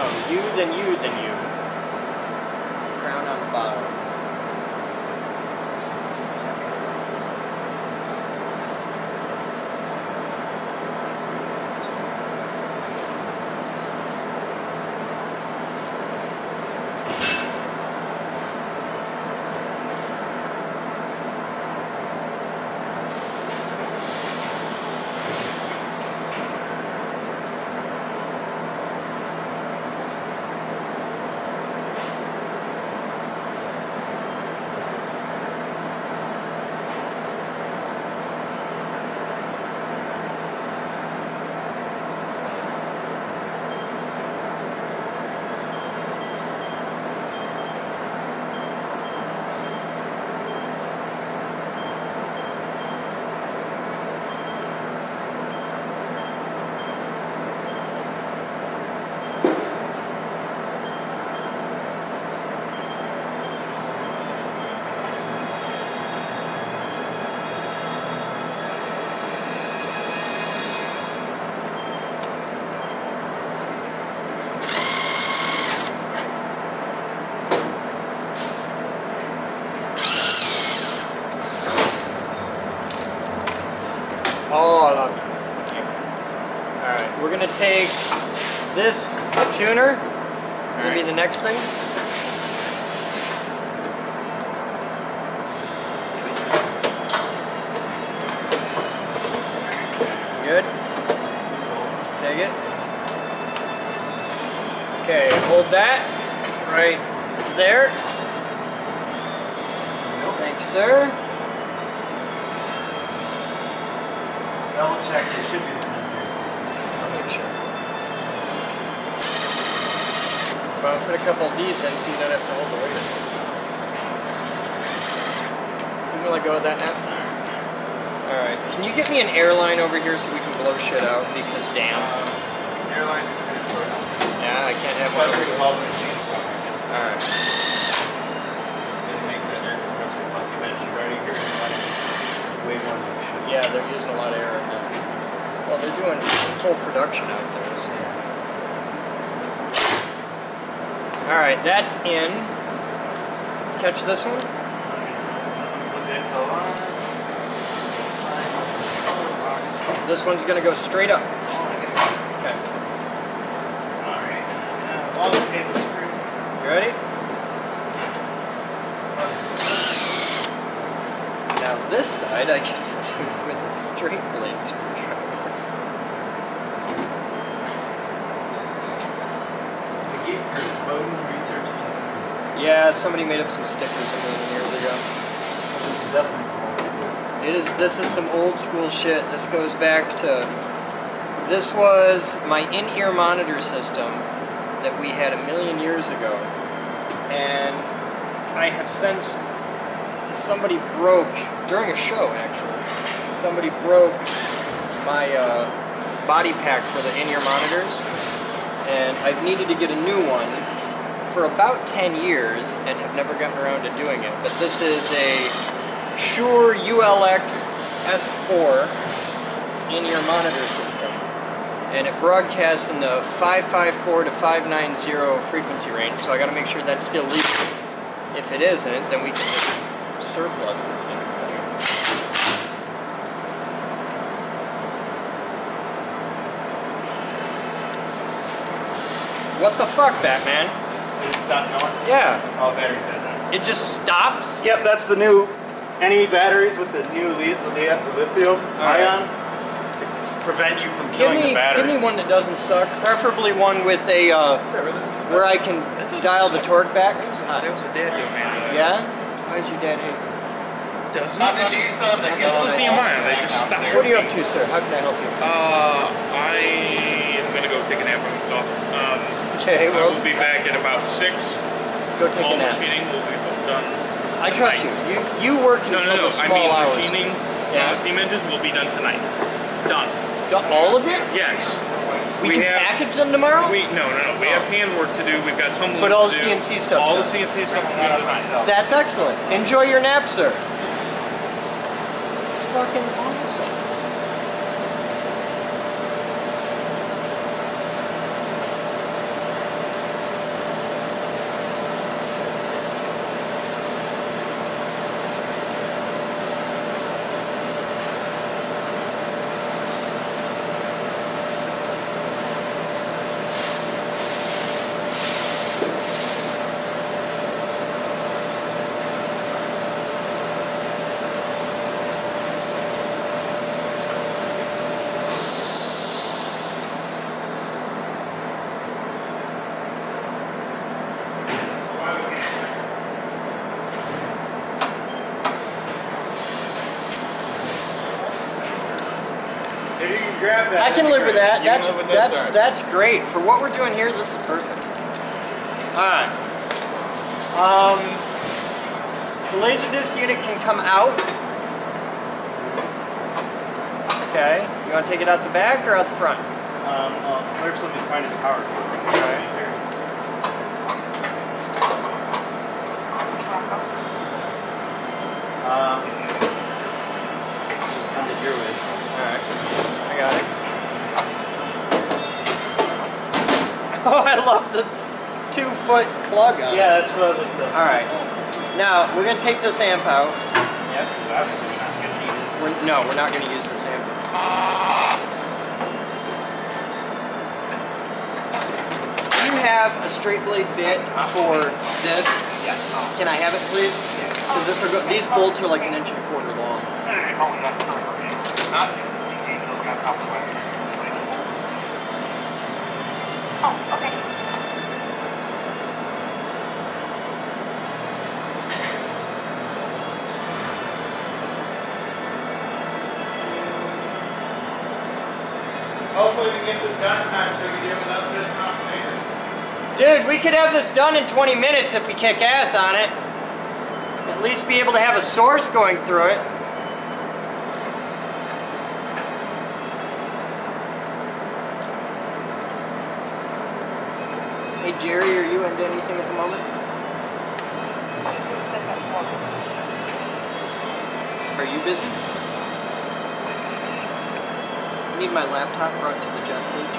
No, you, then you, then you. Crown on the bottom. Second. Oh, I love it. Alright, we're gonna take this tuner. It's gonna be the next thing. Good. Take it. Okay, hold that right there. Thanks, sir. Double check, there should be the 10 there. I'll make sure. Well, I'll put a couple of these in so you don't have to hold the weight. You can let go of that now? Alright. Can you get me an airline over here so we can blow shit out? Because damn. Airline. Yeah, I can't have one over here. Alright. Didn't make that air compressor plus you mentioned right here. Way more than we should. Yeah, they're using a lot of air right now. Well, they're doing full production out there, so. Alright, that's in. Catch this one? This one's gonna go straight up. Okay. Alright. All the cables free. You ready? Now this side I get to do with a straight blade screwdriver. The Gatekeeper Bowden Research Institute. Yeah, somebody made up some stickers a million years ago. This is definitely some old school. This is some old school shit. This goes back to, this was my in-ear monitor system that we had a million years ago. And I have since, somebody broke, during a show actually, somebody broke my body pack for the in-ear monitors. And I've needed to get a new one for about 10 years and have never gotten around to doing it. But this is a Shure ULX S4 in-ear monitor system, and it broadcasts in the 554 to 590 frequency range, so I gotta make sure that's still legal. If it isn't, then we can just surplus this thing. What the fuck, Batman? Did it stop going? Yeah. Oh, battery's dead now. It just stops? Yep, that's the new NE batteries with the new lithium ion to prevent you from killing the battery. Give me one that doesn't suck, preferably one with a, where I can dial the torque back. That was a dad doing man. Yeah? Why does your dad hate me? Doesn't it? Just with me and mine, they just stop. What are you up to, sir? How can I help you? I am gonna go take a nap. I'm exhausted. Okay, I well, will be back at about 6. go take All a nap. machining will be done. I trust you. You work until the small I mean, hours. machining steam engines will be done tonight. Done. All of it? Yes. We can package them tomorrow? No. We have handwork to do. We've got tumbling. But all to the do. CNC stuff's All done. the CNC stuff will be done tonight. That's excellent. Enjoy your nap, sir. Fucking awesome. grab that. I can live with that. You can live with this, all right. That's great. For what we're doing here, this is perfect. Alright. The Laserdisc unit can come out. Okay. You want to take it out the back or out the front? Well, first let me find his power cord. Right here. Just send it your way. Alright. I got it. Oh, I love the 2-foot plug on it. Yeah, that's what the. Alright. Now, we're going to take this amp out. Yep, obviously we're not going to need it. No, we're not going to use this amp. Do you have a straight blade bit for this? Yes. Can I have it, please? Because this will go. These bolts are like 1.25 inches long. Oh, okay. Hopefully we can get this done in time so we can do it without this confirmation. Dude, we could have this done in 20 minutes if we kick ass on it. At least be able to have a source going through it. Hey Jerry, are you into anything at the moment? Are you busy? I need my laptop brought to the Jeff Cage.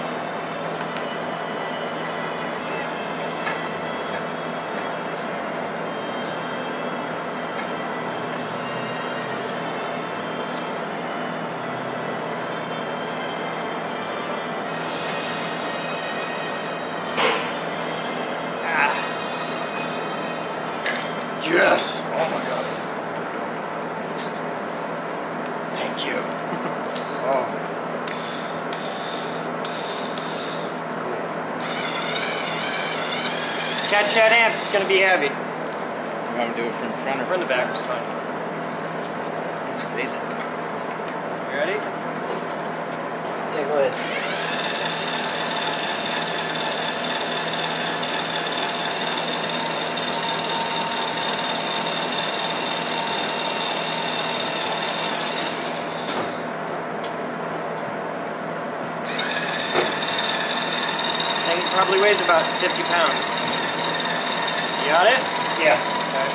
Sucks. Yes! Oh my god. Thank you. Oh. Catch that amp, it's gonna be heavy. You want to do it from front or From the back is fine. Say that. You ready? Yeah, go ahead. Probably weighs about 50 pounds. You got it? Yeah. Okay.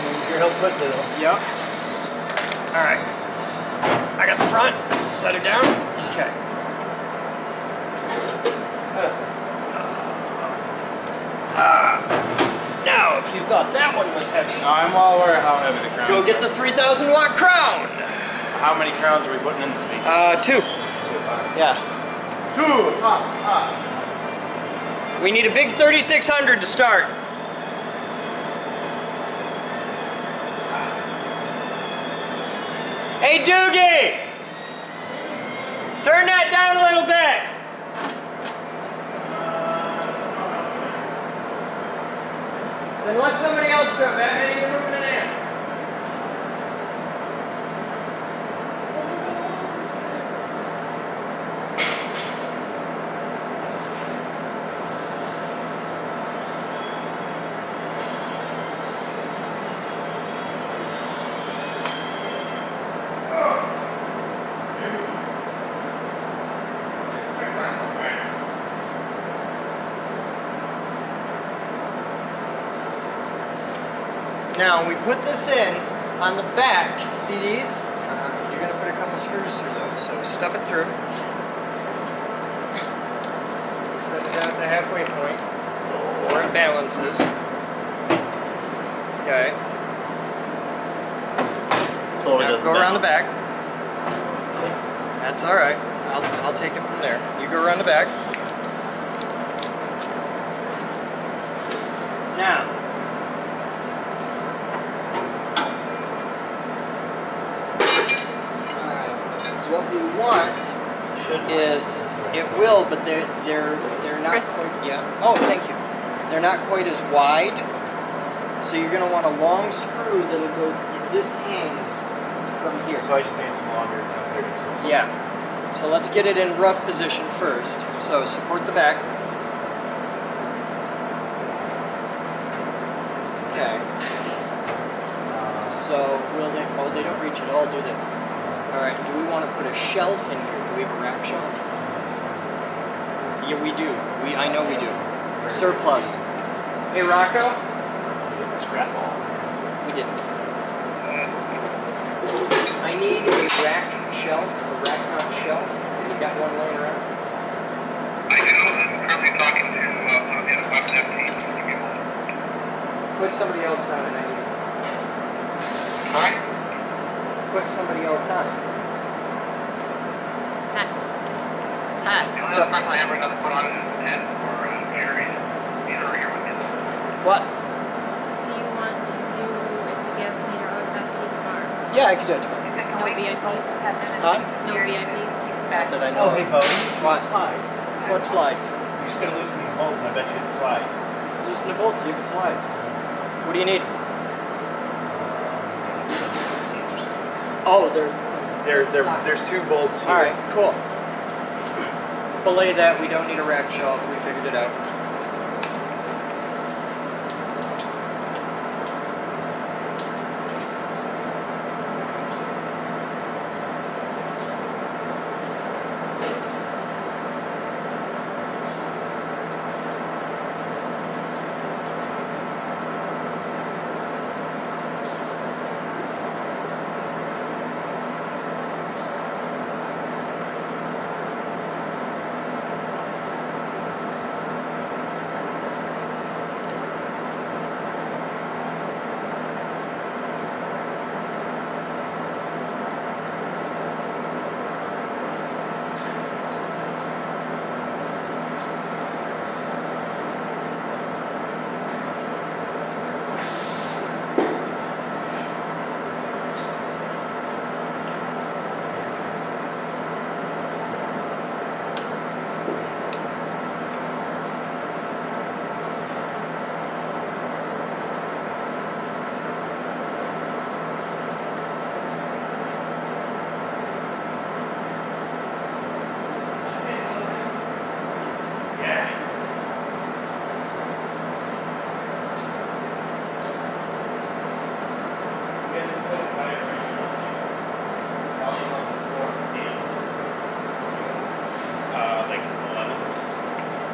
Need your help with it. Yep. Alright. I got the front. Set it down. Okay. Now, if you thought that one was heavy, No, I'm well aware of how heavy the crown is. go get the 3,000 watt crown. How many crowns are we putting in this piece? 2. Yeah. 2! We need a big 3600 to start. Hey Doogie! Turn that down a little bit. Then let somebody else do it, Batman. You're moving an amp. Now, we put this in on the back. See these? You're going to put a couple screws through those, so stuff it through. Set it down at the halfway point, where it balances. Okay. Totally Now doesn't go around the balance. back. That's all right. I'll take it from there. You go around the back. Now, what we want is it will, but they're not quite. Yeah. Oh, thank you. They're not quite as wide, so you're going to want a long screw that'll go. This hangs from here. So I just need some longer 232s. Yeah. So let's get it in rough position first. So support the back. Okay. So will they? Oh, they don't reach at all, do they? All right. Do we want to put a shelf in here? Do we have a rack shelf? Yeah, we do. I know we do. Surplus. Hey, Rocco. Scrap ball. We didn't. I need a rack shelf, a rack mount shelf. You got one laying around? I do. I'm currently talking to the web dev team. Give me one. Put somebody else on and I need it. Sorry? Put somebody else on. Hi. Hi. The What's only up? person I ever got to put on it is Ed or Jerry. Either are here with me. What? Do you want to do if the gas meter OSFC tomorrow? Yeah, I could do it tomorrow. No VIPs? Huh? No VIPs? Not that I know Oh, hey, of. Bodie. What? Slide. What slides? You're just going to loosen these bolts and I bet you it slides. Loosen the bolts, you can slides. What do you need? Oh, There's two bolts here. Alright, cool. Belay that, we don't need a rack shelf, we figured it out.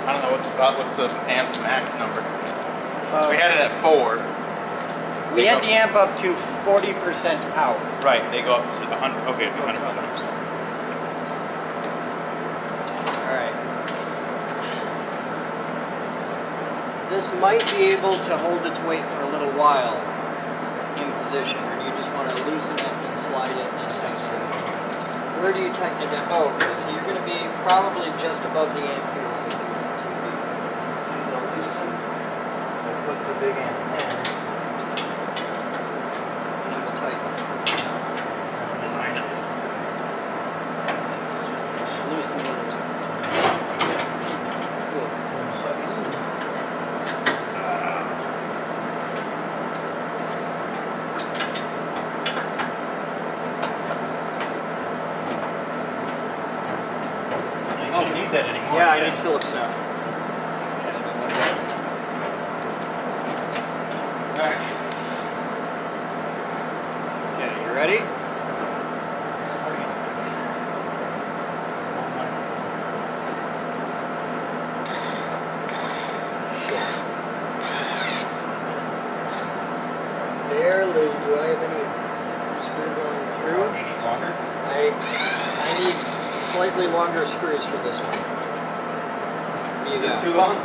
I don't know what's the amps max number. So we had it at 4. We had the amp up to 40% power. Right, they go up to 100. Okay, 100%. Alright. This might be able to hold its weight for a little while in position, or you just want to loosen it and slide it and tighten it. Where do you tighten it down? Oh, okay, so you're going to be probably just above the amp here when we do that. So Use a loosen. We'll put the big amp in. and then we'll tighten it. Loosen the other side. Cool. You shouldn't need that anymore. Yeah, I need Phillips now. Alright. Okay, you ready? Barely. Do I have any screw going through? You need longer? I need slightly longer screws for this one. What do you Is this got? too long?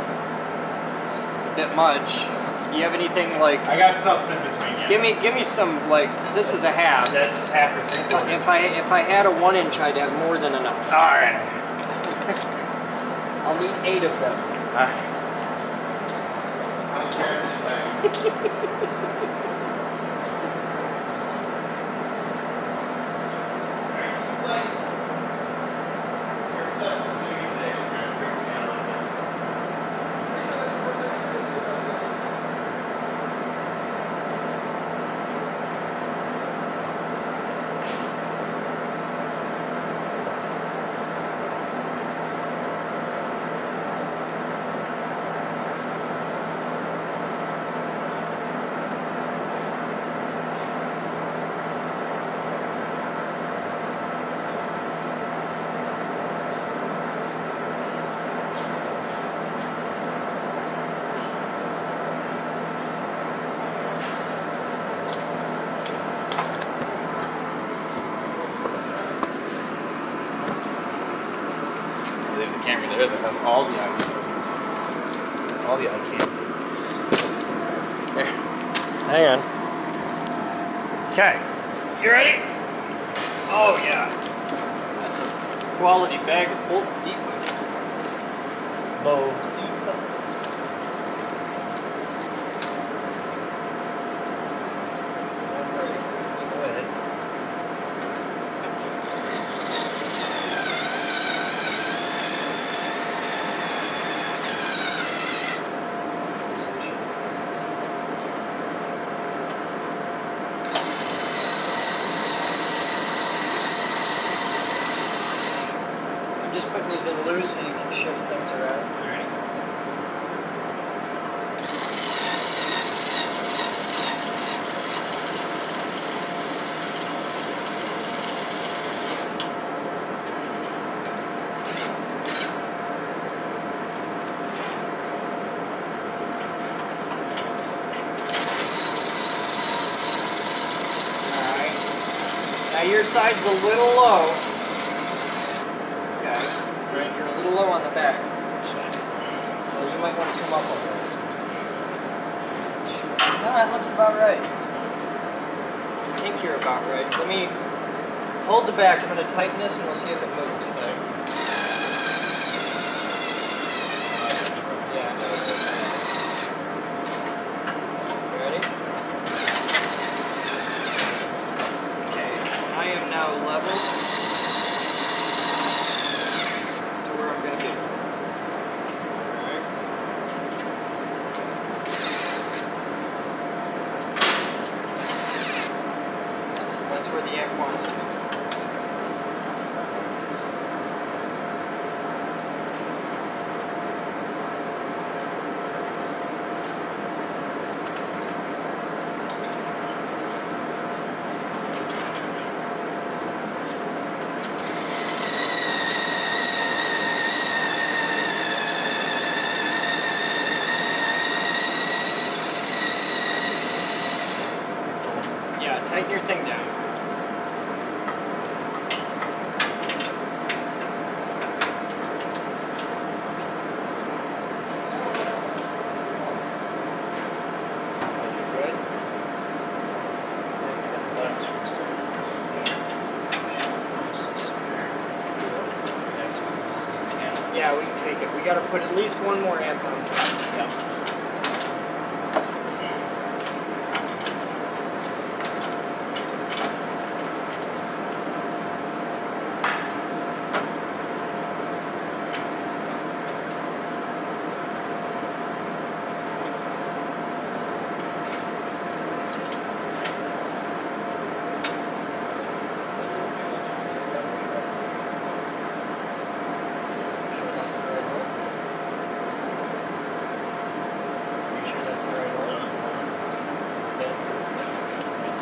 It's a bit much. Do you have anything like? I got something in between, yes. Give me some like. This is a half. That's half or 3/4. If I had a 1 inch, I'd have more than enough. All right. I'll need 8 of them. good. They have all the eye candy. There. Hang on. Okay. You ready? Oh yeah. That's a quality bag of Bolt Deep. Bolt Deep. Go ahead. I'm just putting these in loose so you can shift things around. Alright. Alright. Now your side's a little low. Okay. Right, you're a little low on the back. That's fine. So you might want to come up a little. No, that looks about right. I think you're about right. Let me hold the back. I'm going to tighten this and we'll see if it moves. Okay. Yeah. You ready? Okay. I am now level to where I'm going to be. Alright. That's where the amp wants to be. Yeah, tighten your thing down. Good. Yeah, we can take it. We got to put at least one more amp on. Yeah.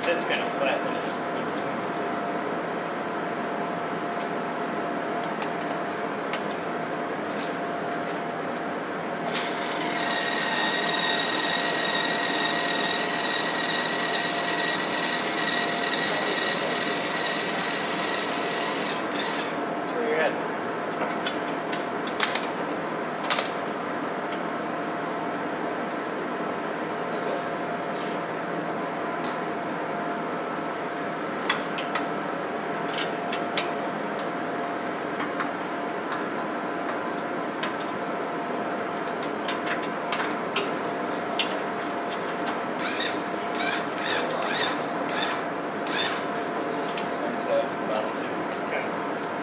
It's kind of flat. That's where you're at.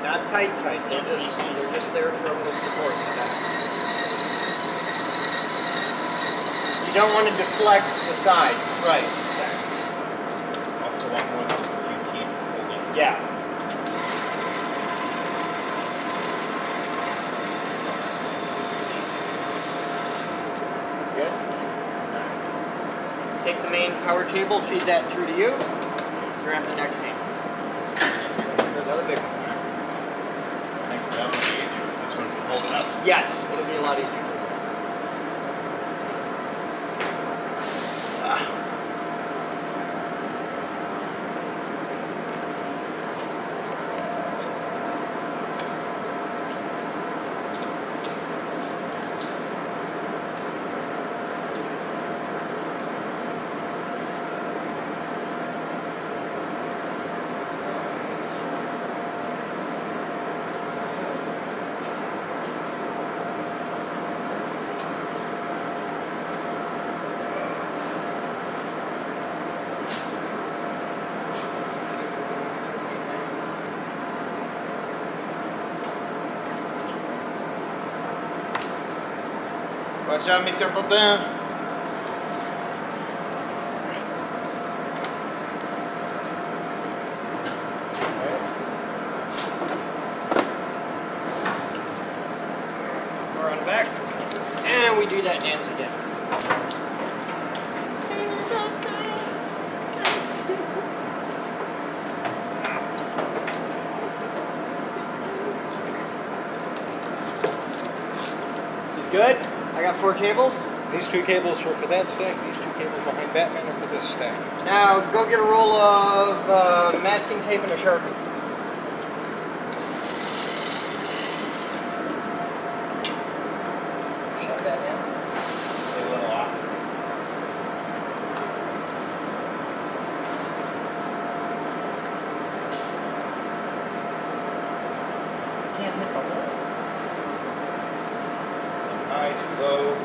Not tight. They're just there for a little support in the back. You don't want to deflect the side. Right. Also want more than just a few teeth holding. Yeah. Good. Take the main power cable, feed that through to you. Grab the next amp. Another big one. I think that one will be easier with this one if you hold it up. Yes, it'll be a lot easier. Watch out, Mr. Potin. We're on back. And we do that dance again. He's good. I got 4 cables. These 2 cables are for that stack, these 2 cables behind Batman are for this stack. Now go get a roll of masking tape and a Sharpie. Shut that in. A little off. Can't hit the hole. High, too low.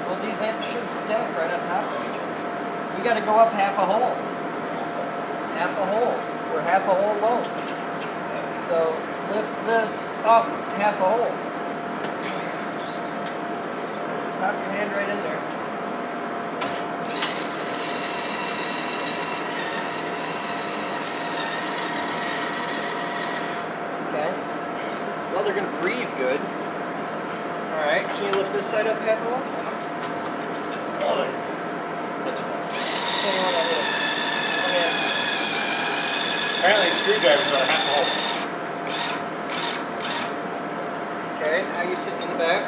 Well, these amps should stack right on top of each other. We got to go up half a hole. Half a hole. We're half a hole low. So lift this up half a hole. Pop your hand right in there. Okay. Well, they're going to breathe good. All right. Can you lift this side up half a hole? Apparently, screwdrivers are half a hole. Okay, now you sitting in the back.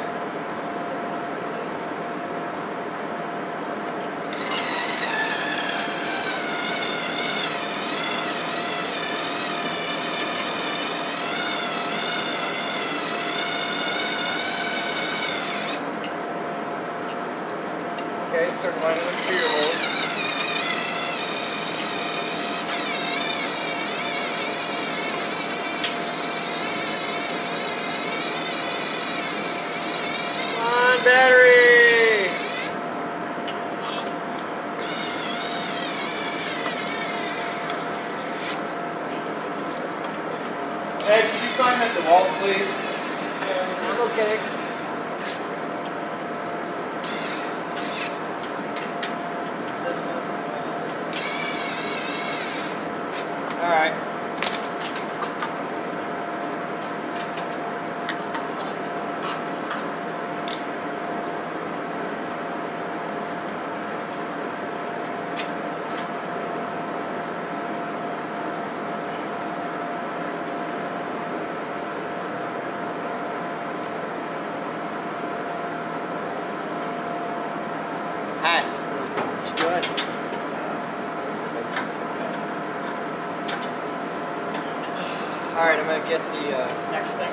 Okay, start lining up through your holes. Battery! Hey, could you climb at the wall, please? I'm okay. All right. Hi. It's good. All right, I'm gonna get the next thing.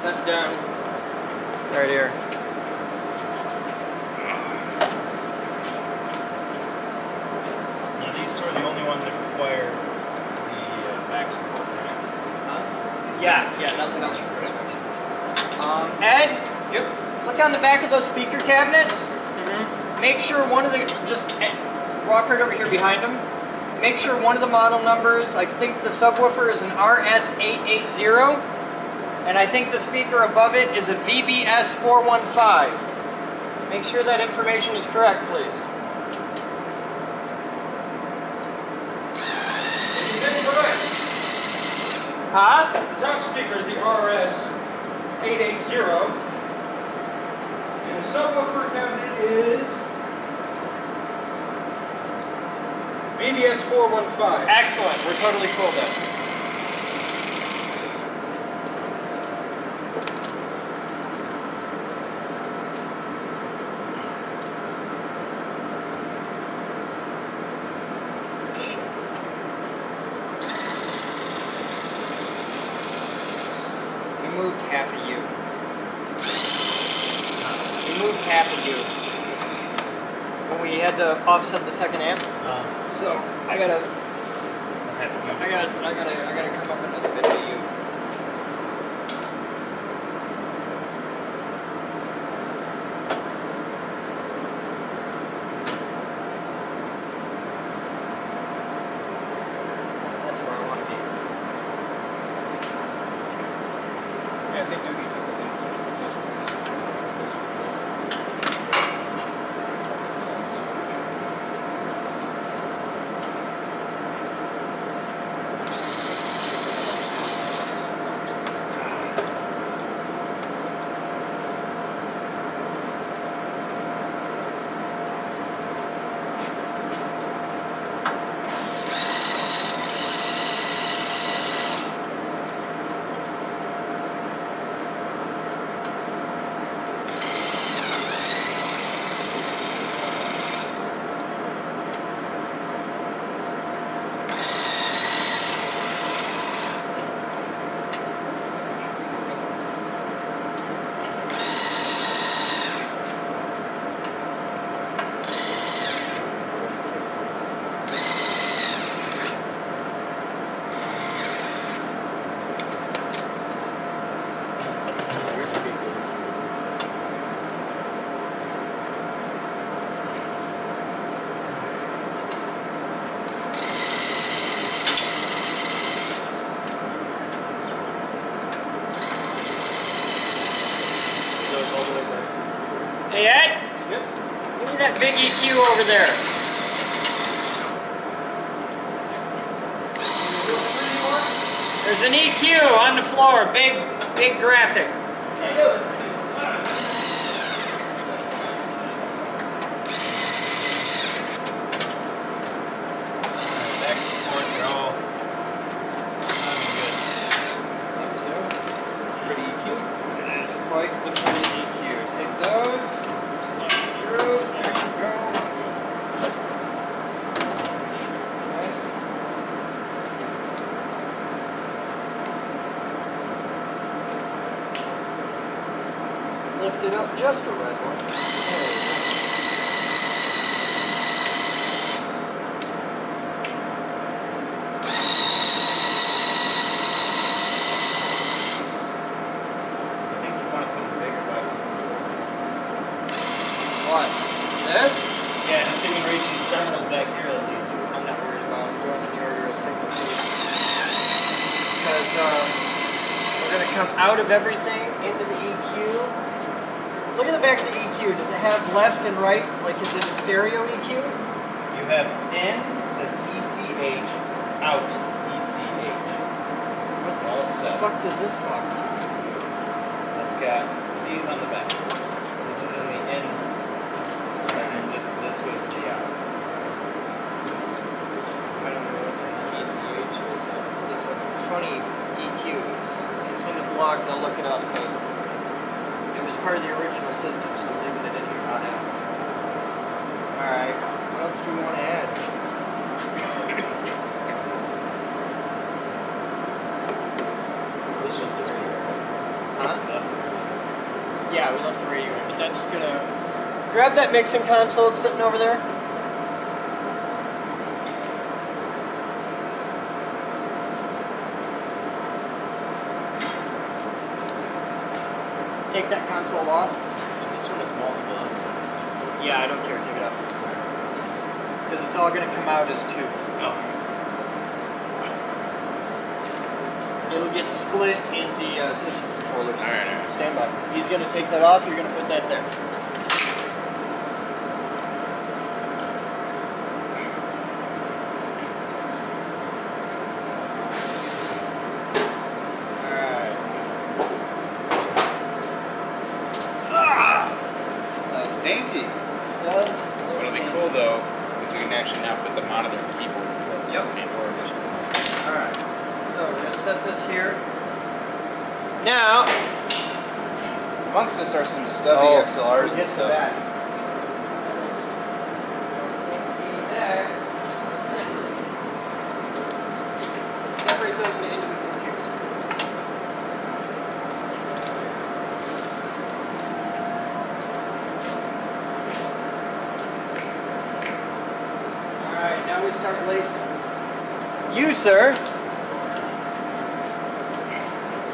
Set it down right here. Now these two are the only ones that require the back support, right? Yeah, nothing else requires. Ed? Yep. Look on the back of those speaker cabinets. Make sure one of the, just walk right over here behind them. Make sure one of the model numbers, I think the subwoofer is an RS880. And I think the speaker above it is a VBS415. Make sure that information is correct, please. It's incorrect. Huh? The top speaker is the RS880. And the subwoofer cabinet is VBS415. Excellent. We're totally cool then. Moved half of you. We moved half of you. When we had had to offset the second amp. So I gotta come up another bit of you. That's where I want to be. Yeah, I think we need Hey Ed? Yep. Give me that big EQ over there. There's an EQ on the floor, big graphic. Back supports are all sounding good. I think so. Pretty EQ. It is quite the pretty EQ. Take those, slide through, there you go. Okay. Lift it up just a red one. There we go. What? This? Yeah, just so you can reach these terminals back here a little easier. I'm not worried about them going in the order of signal too. Because we're going to come out of everything into the EQ. Look at the back of the EQ. Does it have left and right? Like, is it a stereo EQ? You have in, it says ECH, out, ECH. That's all it says. What the fuck does this talk to? It's got these on the back. This is in the in, and then this goes to the out. I don't know what the ECH is. It's a funny EQ. It's in the blog. They'll look it up. But it was part of the original system, so I'm leaving it in here now. Alright, what else do we want to add? This was this radio. Huh? Yeah, we left the radio in, but that's gonna... Grab that mixing console, it's sitting over there. Take that console off. This one has multiple inputs. Yeah, I don't care, take it out. Because it's all going to come out as two. Oh. It'll get split in the system controllers. Alright. Stand by. He's going to take that off, you're going to put that there. Dainty. It'll be cool though, because we can actually now fit the monitor and keyboard for the Pandora edition. Alright, so we're going to set this here. Now, amongst us are some stubby XLRs and stuff. Next is this. Separate those into individual cues. we start lacing. You, sir,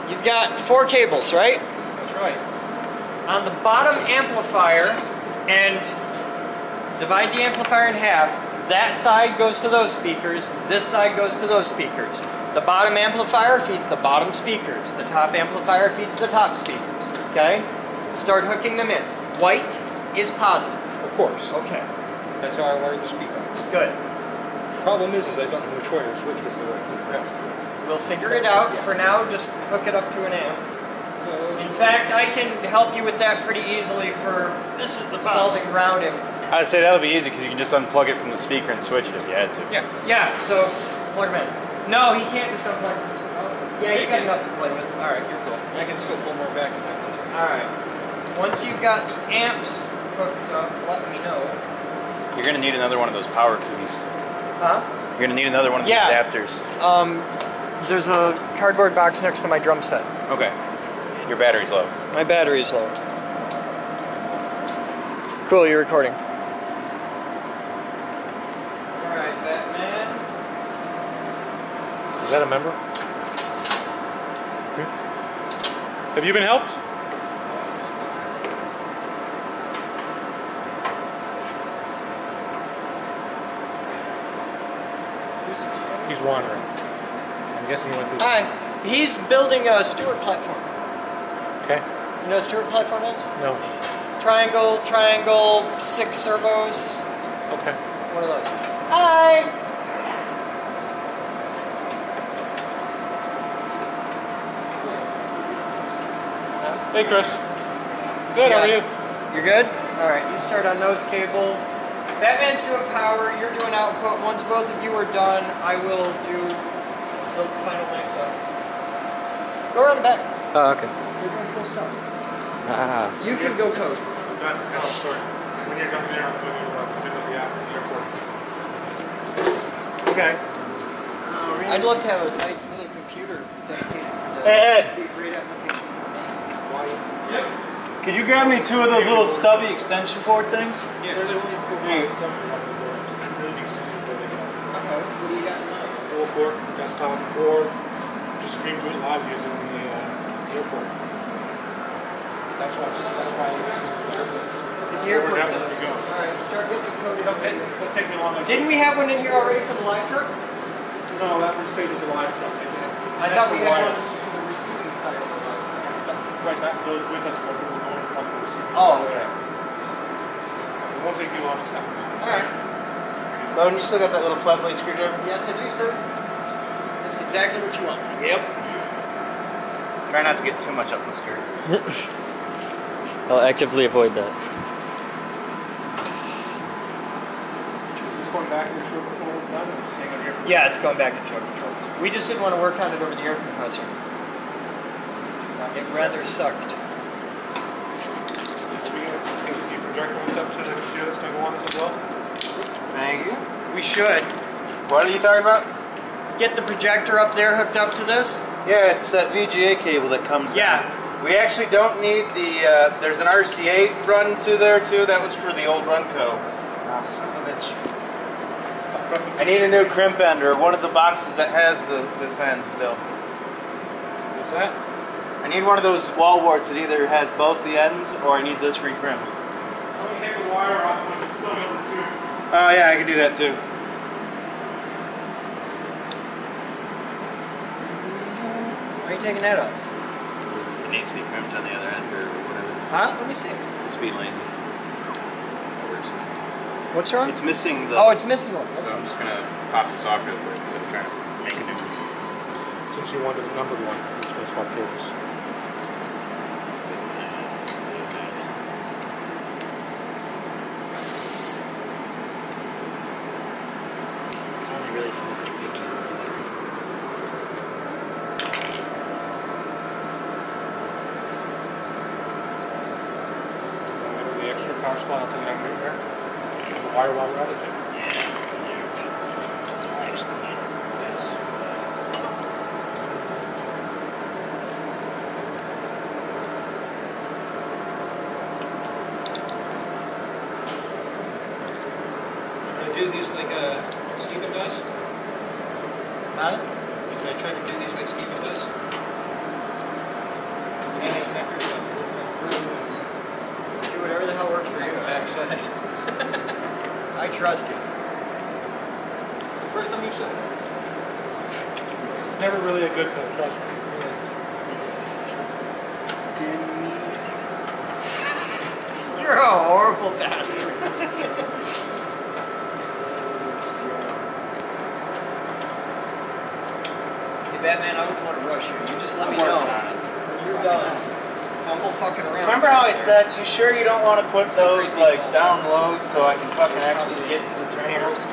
you've got 4 cables, right? That's right. On the bottom amplifier, and divide the amplifier in half, that side goes to those speakers, this side goes to those speakers. The bottom amplifier feeds the bottom speakers, the top amplifier feeds the top speakers, okay? Start hooking them in. White is positive. Of course. Okay, That's how I wired the speaker. good. Problem is I don't know which way to switch was the right key. We'll figure it out. For now, just hook it up to an amp. In fact, I can help you with that pretty easily for This is the solving routing. I'd say that'll be easy because you can just unplug it from the speaker and switch it if you had to. Yeah. Yeah, so plug him in. No, he can't just unplug from his Yeah, you got enough to play with. Alright, you're cool. I can still pull more back if I want to. Alright. Once you've got the amps hooked up, let me know. You're going to need another one of those power keys. Huh? You're going to need another one of the Yeah. adapters. There's a cardboard box next to my drum set. Okay. Your battery's low. My battery's low. Cool, you're recording. Alright, Batman. Is that a member? Have you been helped? He's wandering. I'm guessing he went through. Hi. He's building a Stewart platform. Okay. You know what Stewart platform is? No. Triangle, triangle, 6 servos. Okay. One of those. Hi! Hey, Chris. Good, how are you? You're good? Alright, you start on those cables. Batman's doing power, you're doing output. Once both of you are done, I will do the final lace up. Go around the back. Oh, okay. You're doing cool stuff. Ah. You can go code. Oh, sorry. When you're coming there, I'm going to pick up the airport. Okay. I'd love to have a nice little computer dedicated for this. Hey, Ed. It'd be a great application for me. Yep. Could you grab me 2 of those little stubby extension cord things? Yeah, they're the only cool find something on the board. I'm really excited where they go. Okay, what do you got in mind? Dual port, desktop, or just stream to it live using the airport. That's why At the airport center. you go. Alright, start getting it coded. It'll take me a long time. Didn't we have one in here already for the live truck? No, that was saved at the live truck. I thought we had one for the receiving side of the live truck. Right, that goes with us when we're going from the receiving. Oh, okay. It won't take you long to set. Alright. Bone, you still got that little flat blade screwdriver? Yes, I do, sir. That's exactly what you want. Yep. Try not to get too much up in the skirt. I'll actively avoid that. Is this going back to the show before we're done? Or is it staying on here? Yeah, it's going back to show control. We just didn't want to work on it over the air compressor. It rather sucked. Are we going to get the projector hooked up to the computer that's going to go on this as well? Thank you. We should. What are you talking about? Get the projector up there hooked up to this? Yeah, it's that VGA cable that comes Yeah. in. We actually don't need the, there's an RCA run to there too. That was for the old Runco. Ah, son of a bitch. I need a new crimp end or one of the boxes that has this end still. What's that? I need one of those wall warts that either has both the ends or I need this re-crimped. Let me take the wire off when it's still number 2. Oh yeah, I can do that too. Why are you taking that up? It needs to be crimped on the other end or whatever. Huh? Let me see. It's being lazy. That works. What's wrong? It's missing the... Oh, it's missing one. So I'm just going to pop this off real quick instead of trying to make a new one. Since you wanted the numbered one, I'm just going to swap cables. It's only really from this picture. The extra power supply, I'll put it under here. There's a wire while we're at it. Should I do these like a Steven does? Huh? Should I try to do these like Steven does? Do whatever the hell works for you. Backside. I trust you. It's the first time you've said it. It's never really a good thing, trust me. You're a horrible bastard. Hey Batman, I wouldn't want to rush you. You just let me know when you're done. Fumble fucking around. Remember how I said, you sure you don't want to put those like down low so I can fucking actually get to the trainers?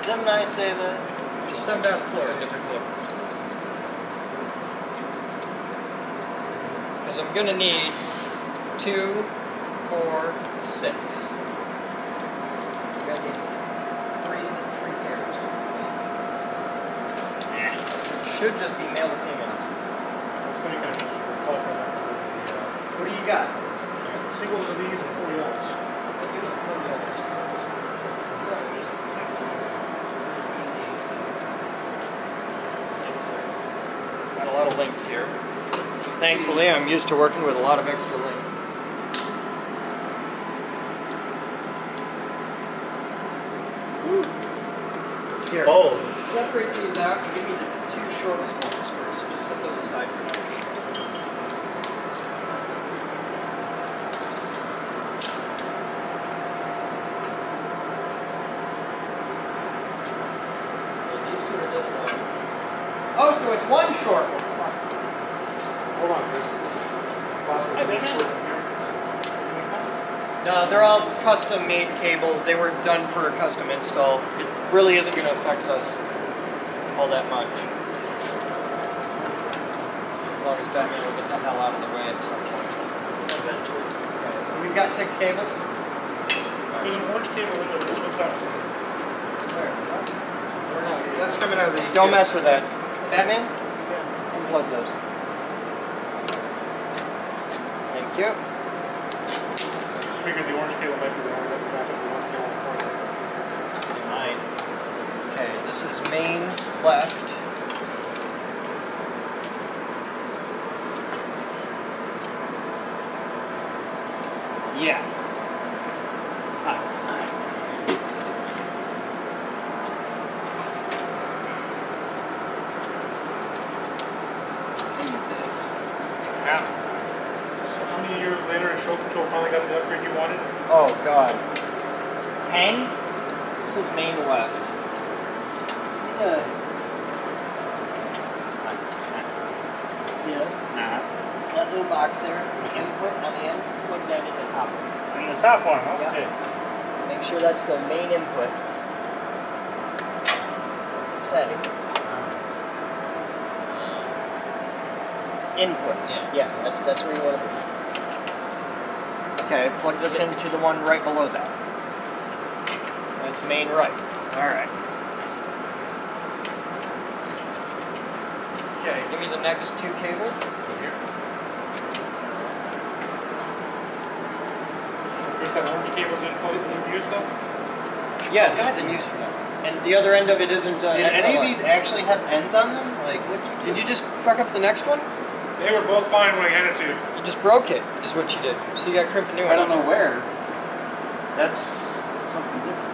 Didn't I say that? Just send down the floor. Because I'm gonna need 2, 4, 6. I'm gonna need three pairs. Should just be male to females. What do you got? Singles of these and 4 yellows. Got a lot of length here. Thankfully, I'm used to working with a lot of extra length. Here. Oh. Separate these out and give me the 2 shortest ones first. Just set those aside for now. Okay, these 2 are this long. Oh, so it's one short one. Hold on, Chris. No, they're all custom made cables. They were done for a custom install. It really isn't going to affect us all that much. As long as Batman will get the hell out of the way at some point. Eventually. Okay, so we've got 6 cables. There's an orange cable in there. What's that? That's coming out of the... Don't mess with that. Batman? Unplug those. Thank you. I figured the orange cable might be the one that matches the orange cable before. Mine. Okay, this is main left. Yeah. Yeah. So how many years later Show Control finally got the upgrade you wanted? Oh god. 10? This is main left. See the... See those? Nah. That little box there, the input on the end, plug that in the top. In the top one, okay. Yep. Make sure that's the main input. What's it say? Input. Yeah, that's where you want to be. Okay, plug this into the one right below that. That's main right. Alright. Okay, give me the next 2 cables. Here. Chris, that orange cable's in use though? Yes, it's in use for now. And the other end of it isn't Did any of these actually have ends on them? Like, what did you just fuck up the next one? They were both fine when I handed it to you. You just broke it, is what you did. So you got to crimp a new one. I don't know where. That's something different.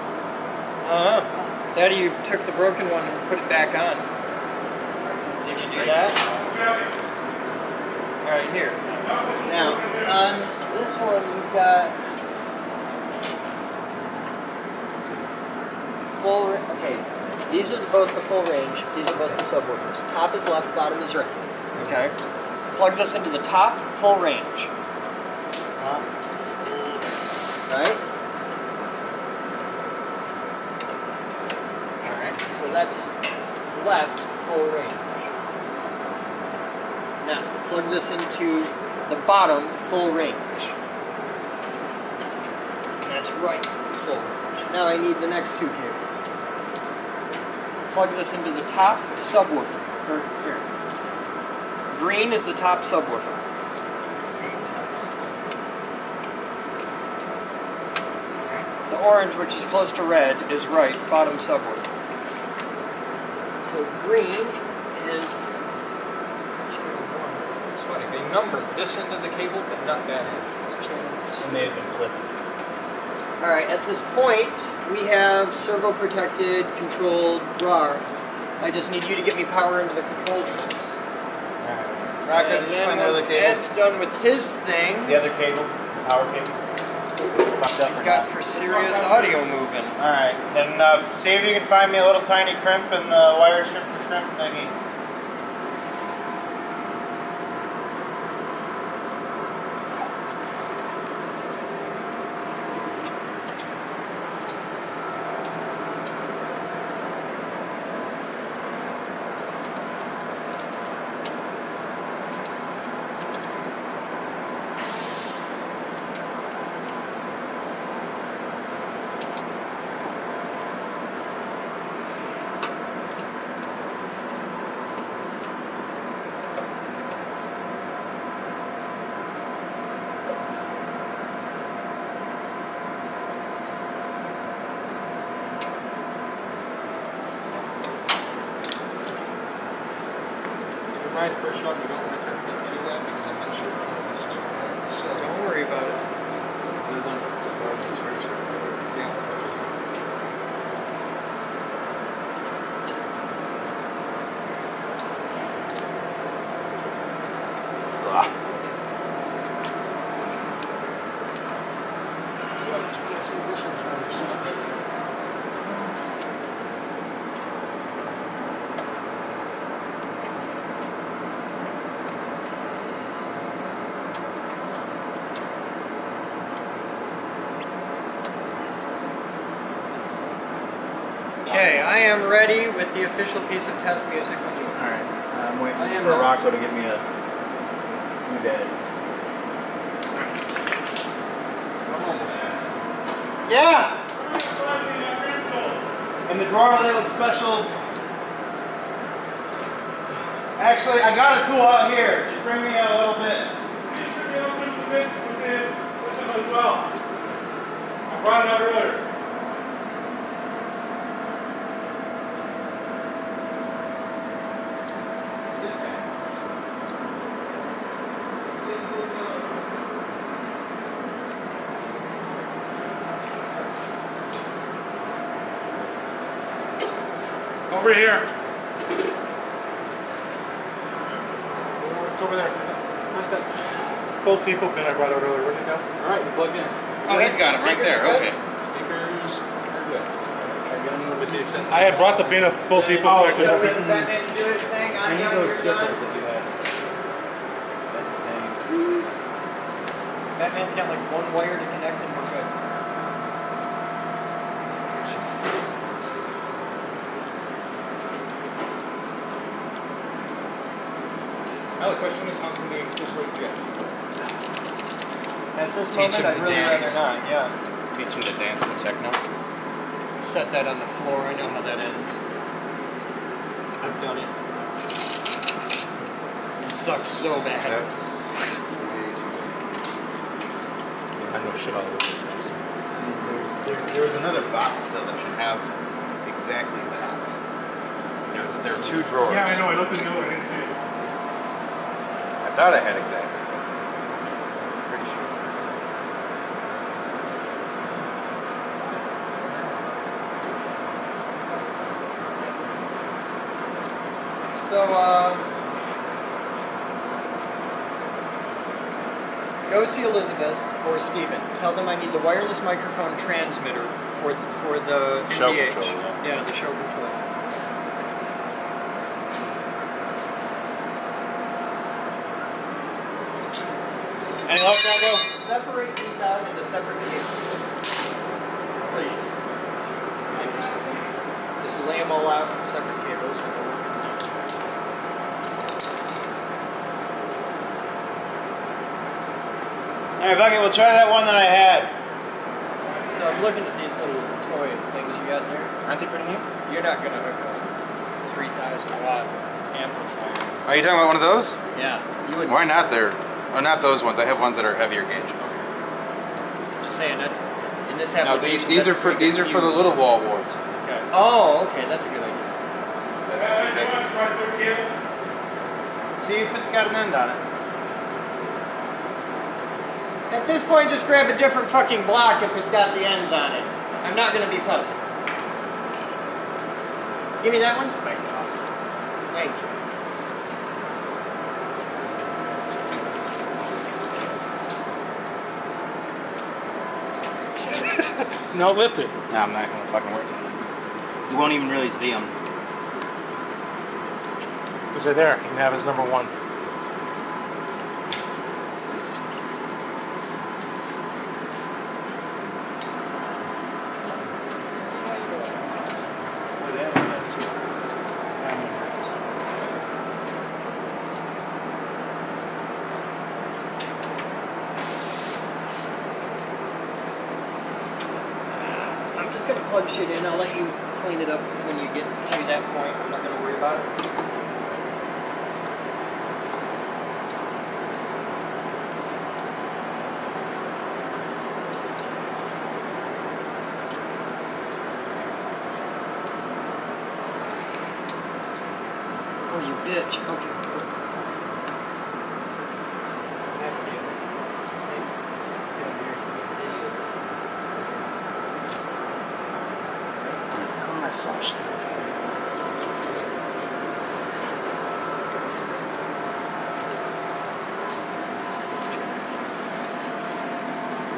Daddy, you took the broken one and put it back on. Did you do that? Alright, here. Now, on this one, you've got full, okay, these are both the full range, these are both the subwoofers. Top is left, bottom is right. Okay? Plug this into the top, full range. Right? Alright, so that's left, full range. Now, plug this into the bottom, full range. That's right, full range. Now I need the next 2 cables. Plug this into the top subwoofer. Or here. Green is the top subwoofer. The orange, which is close to red, is right, bottom subward. So green is channel 1. It's funny, they numbered this end of the cable, but not that end. It's channel 2. It may have been clipped. Alright, at this point, we have servo-protected, controlled RAR. I just need you to get me power into the control units. Rocket, And did you find then the once other cable? Ed's done with his thing, The other cable, the power cable, fucked up or got not? for serious audio moving. Alright, then see if you can find me a little tiny crimp in the wire strip crimp thingy. Right, first shot, you don't want to turn it too loud because I'm not sure which one of these is going to. So Don't worry about it. this is yeah. Okay, I am ready with the official piece of test music when you are. Alright, I'm waiting for Rocco to give me a new dad. Yeah! In the drawer there with special... Actually, I got a tool out here. Just bring me a little bit. I brought it out earlier. Over here. It's over there. Where's that Bolt depot pin I brought out earlier? Where'd it go? All right, you plugged in. Oh, he's got it right there. Okay. Speakers are good. Are you on with the extension? I had brought the bin of Bolt depot connectors over. That didn't do his thing. I I'm need done. those You're skippers done. if you had. That's the thing. Batman's got like one wire to connect and we're good. Now the question is, how can we persuade Jeff? At this Teach moment, him I'd to really dance. rather not, yeah. Teach him to dance to techno. Set that on the floor, I know how that ends. I've done it. It sucks so bad. That's way too I know shit all over this. There's another box still that should have exactly that. There are two drawers. Yeah, I know. I looked in the middle. I didn't see it. I thought I had exactly this. Pretty sure. So, go see Elizabeth or Steven. Tell them I need the wireless microphone transmitter for the Show NVH. control, Yeah, the show control. Any luck, Rocco? Separate these out into separate cables. Please. Just lay them all out in separate cables. Alright, fuck it, we'll try that one that I had. So I'm looking at these little toy things you got there. Aren't they pretty neat? You're not going to hook a 3,000 watt amplifier. Are you talking about one of those? Yeah, you would. Why not there? Oh, not those ones. I have ones that are heavier gauge. Just saying that And this No, application. these that's are for quick these to are for the use. little wall warts. Okay. Oh, okay, that's a good idea. That's exactly. See if it's got an end on it. At this point, just grab a different fucking block if it's got the ends on it. I'm not gonna be fussy. Give me that one. Thank you. No, lift it. No, I'm not gonna fucking work. You won't even really see them. Is it there? You can have his number 1. I'm just gonna plug shit in. I'll let you clean it up when you get to that point. I'm not gonna worry about it. Oh, you bitch. Okay. My flashlight.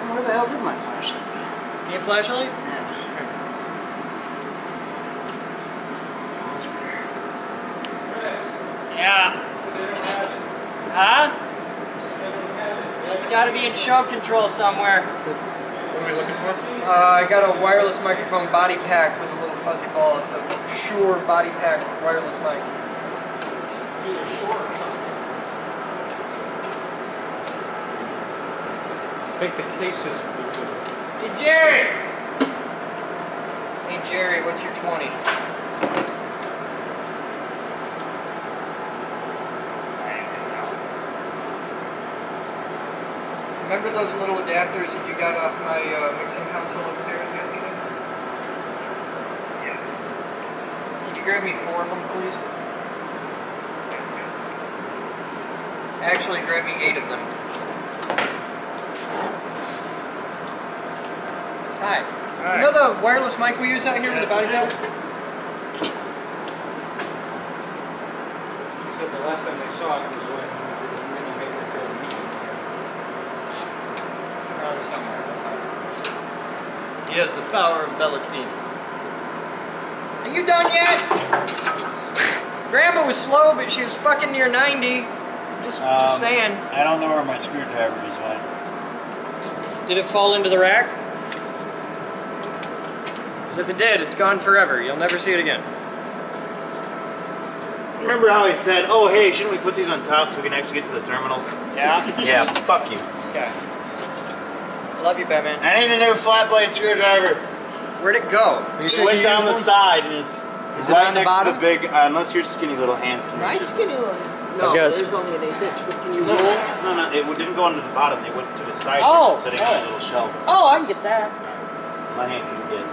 Where the hell did my flashlight go? Your flashlight? Yeah. Huh? It's got to be in show control somewhere. What are we looking for? I got a wireless microphone body pack with a little fuzzy ball. It's a Shure body pack wireless mic. I think the cases would be good. Hey, Jerry! Hey, Jerry, what's your 20? Remember those little adapters that you got off my mixing console upstairs yesterday? Yeah. Can you grab me 4 of them, please? Actually, grab me 8 of them. Hi. Hi. You know the wireless mic we use out here with the body pack? He said the last time they saw it was when we made the field meeting. It's around somewhere. He has the power of Bellatine. Are you done yet? Grandma was slow, but she was fucking near 90. Just saying. I don't know where my screwdriver is, man. Did it fall into the rack? Because if it did, it's gone forever. You'll never see it again. Remember how he said, oh hey, shouldn't we put these on top so we can actually get to the terminals? Yeah? Yeah, fuck you. Okay. I love you, Batman. I need a new flat blade screwdriver. Where'd it go? It went down the side and it's Is it right on the next bottom? to the big, unless your skinny little hands can My reach it. skinny little. No, guess. there's only an 1/8 inch, but can you No, roll? no, it didn't go into the bottom, they went to the side Oh, sitting on a little shelf. Oh, I can get that. My hand can get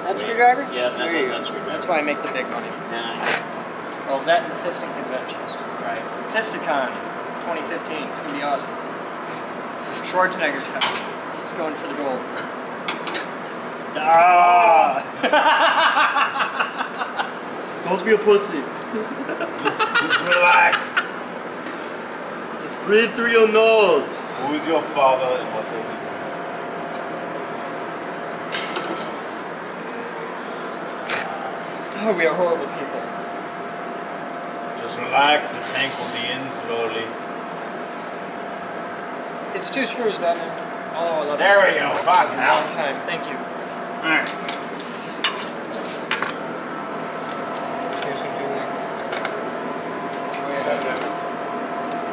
That screwdriver? Yeah, There you go. that screwdriver. That's why I make the big money. Yeah. Well, that and the fisting conventions. Right. Fisticon 2015. It's going to be awesome. Schwarzenegger's coming. He's going for the gold. Ah! Don't be a pussy. just relax. Just breathe through your nose. Who is your father and what does he do? Oh, we are horrible people. Just relax, the tank will be in slowly. It's 2 screws, Batman. Oh, I love There it. we go. Fuck A now. long time. Thank you. Alright. Here's some tooling. It's way ahead of it.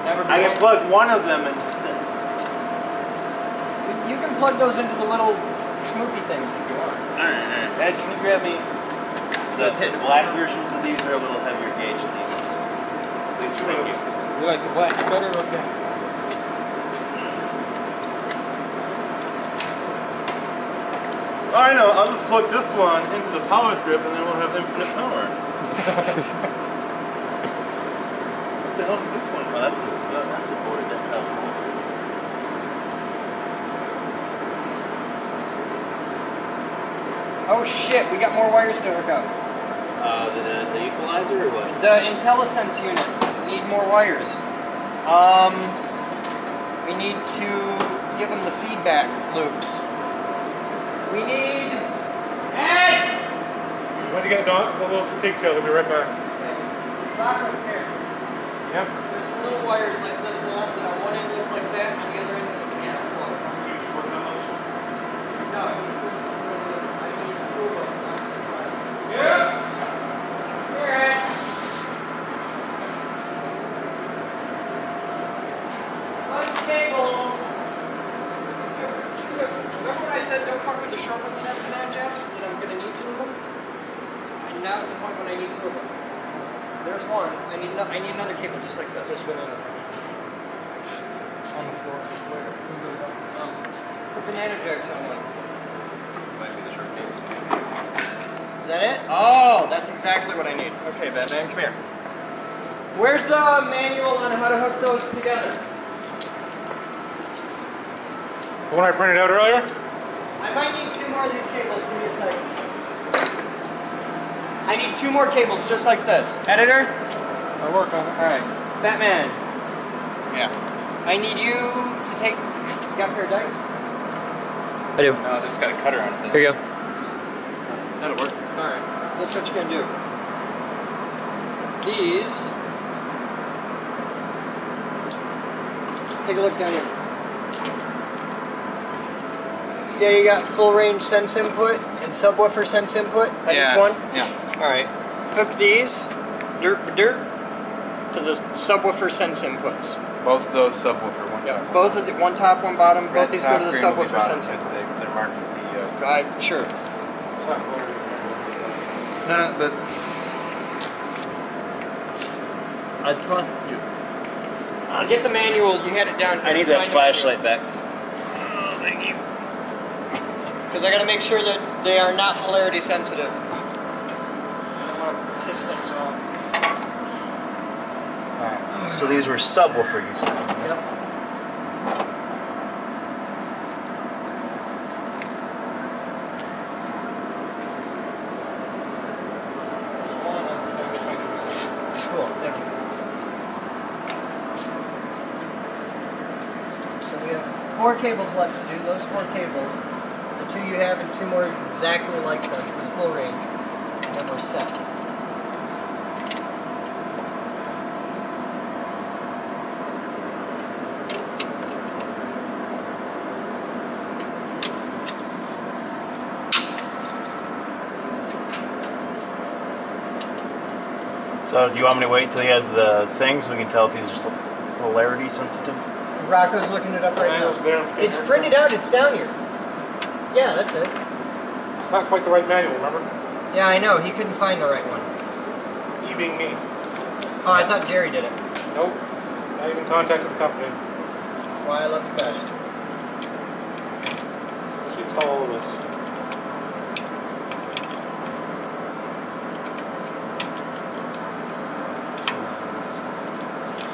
Never I can plug one of them into this. You can plug those into the little schmoopy things if you want. Alright. Ed, can you grab me the black versions of these are a little heavier gauge than these ones? Please, thank you. You like the black better? Okay. Oh, I know, I'll just plug this one into the power strip and then we'll have infinite power. What the hell is this one? Oh, that's the board that fell. Oh shit, we got more wires to hook up. The equalizer or what? The IntelliSense units need more wires. We need to give them the feedback loops. We need... Ed! What do you got, Don? We'll take care of it. We'll be right back. Rock up here. Yep. There's some little wires like this long that on one end look like that, and the other end look like an plug. No, he's doing something really different. I need two of them, not just one. Yeah! Here, Ed. Bunch of cables. Remember when I said don't fuck with the short ones and after that, Jabs? That I'm gonna need two of them? And now's the point when I need two of them. There's one. I need another cable just like this. On the floor. Where? Put the nano jacks on one. Might be the short cable. Is that it? Oh, that's exactly what I need. Okay, Batman, come here. Where's the manual on how to hook those together? The one I printed out earlier? I might need two more of these cables. Give me a second. I need two more cables just like this. Editor? I'll work on it. Alright. Batman. Yeah. I need you to take... You got a pair of dikes? I do. No, it's got a cutter on it. Here you go. That'll work. Alright. This is what you're going to do. These... Take a look down here. See how you got full range sense input and subwoofer sense input on each one? Yeah. Alright. Hook these, to the subwoofer sense inputs. Both of those subwoofer, one Yep. top. Both of the, one top, one bottom, both these go to the Top, green will be subwoofer bottom, sense because input. they're marked with the... Sure. But... I trust you. I'll get the manual, you had it down here. I need that flashlight back. Oh, thank you. Because I got to make sure that they are not polarity sensitive. I don't want to piss things off. Alright, so these were subwoofer you said? Yep. Cool, thanks. So we have 4 cables left to do, those 4 cables. The 2 you have and 2 more exactly like them for the full range. And then we're set. So do you want me to wait till he has the thing so we can tell if he's just polarity sensitive? Rocco's looking it up right now. There. It's printed out, it's down here. Yeah, that's it. It's not quite the right manual, remember? Yeah, I know. He couldn't find the right one. He being me. Oh, I thought Jerry did it. Nope. Not even contacted the company. That's why I love you best. She tell all of this.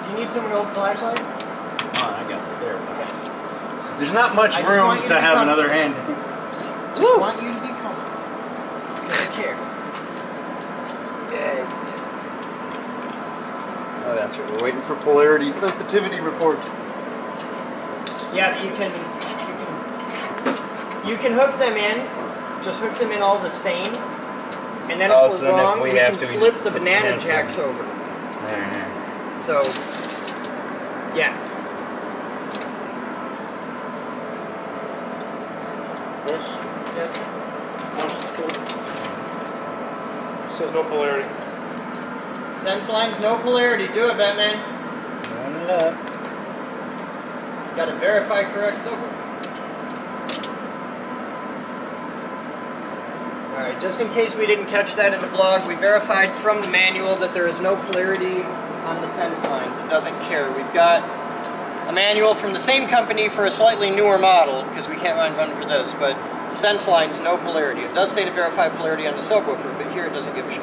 Do you need someone to hold the flashlight? Oh, I got this there. There's not much I just room want you to to be have another hand. Just want you to be comfortable. Because I care. Oh, that's right. We're waiting for polarity sensitivity report. Yeah, you can hook them in. Just hook them in all the same. And then if we're wrong, we can flip the banana jacks over. There. So, yeah. Yes. Says no polarity. Sense lines, no polarity. Do it, Batman. Run it up. Got to verify correct subwoofer. Alright, just in case we didn't catch that in the blog, we verified from the manual that there is no polarity on the sense lines. It doesn't care. We've got a manual from the same company for a slightly newer model, because we can't find one for this, but sense lines, no polarity. It does say to verify polarity on the subwoofer, but here it doesn't give a shit.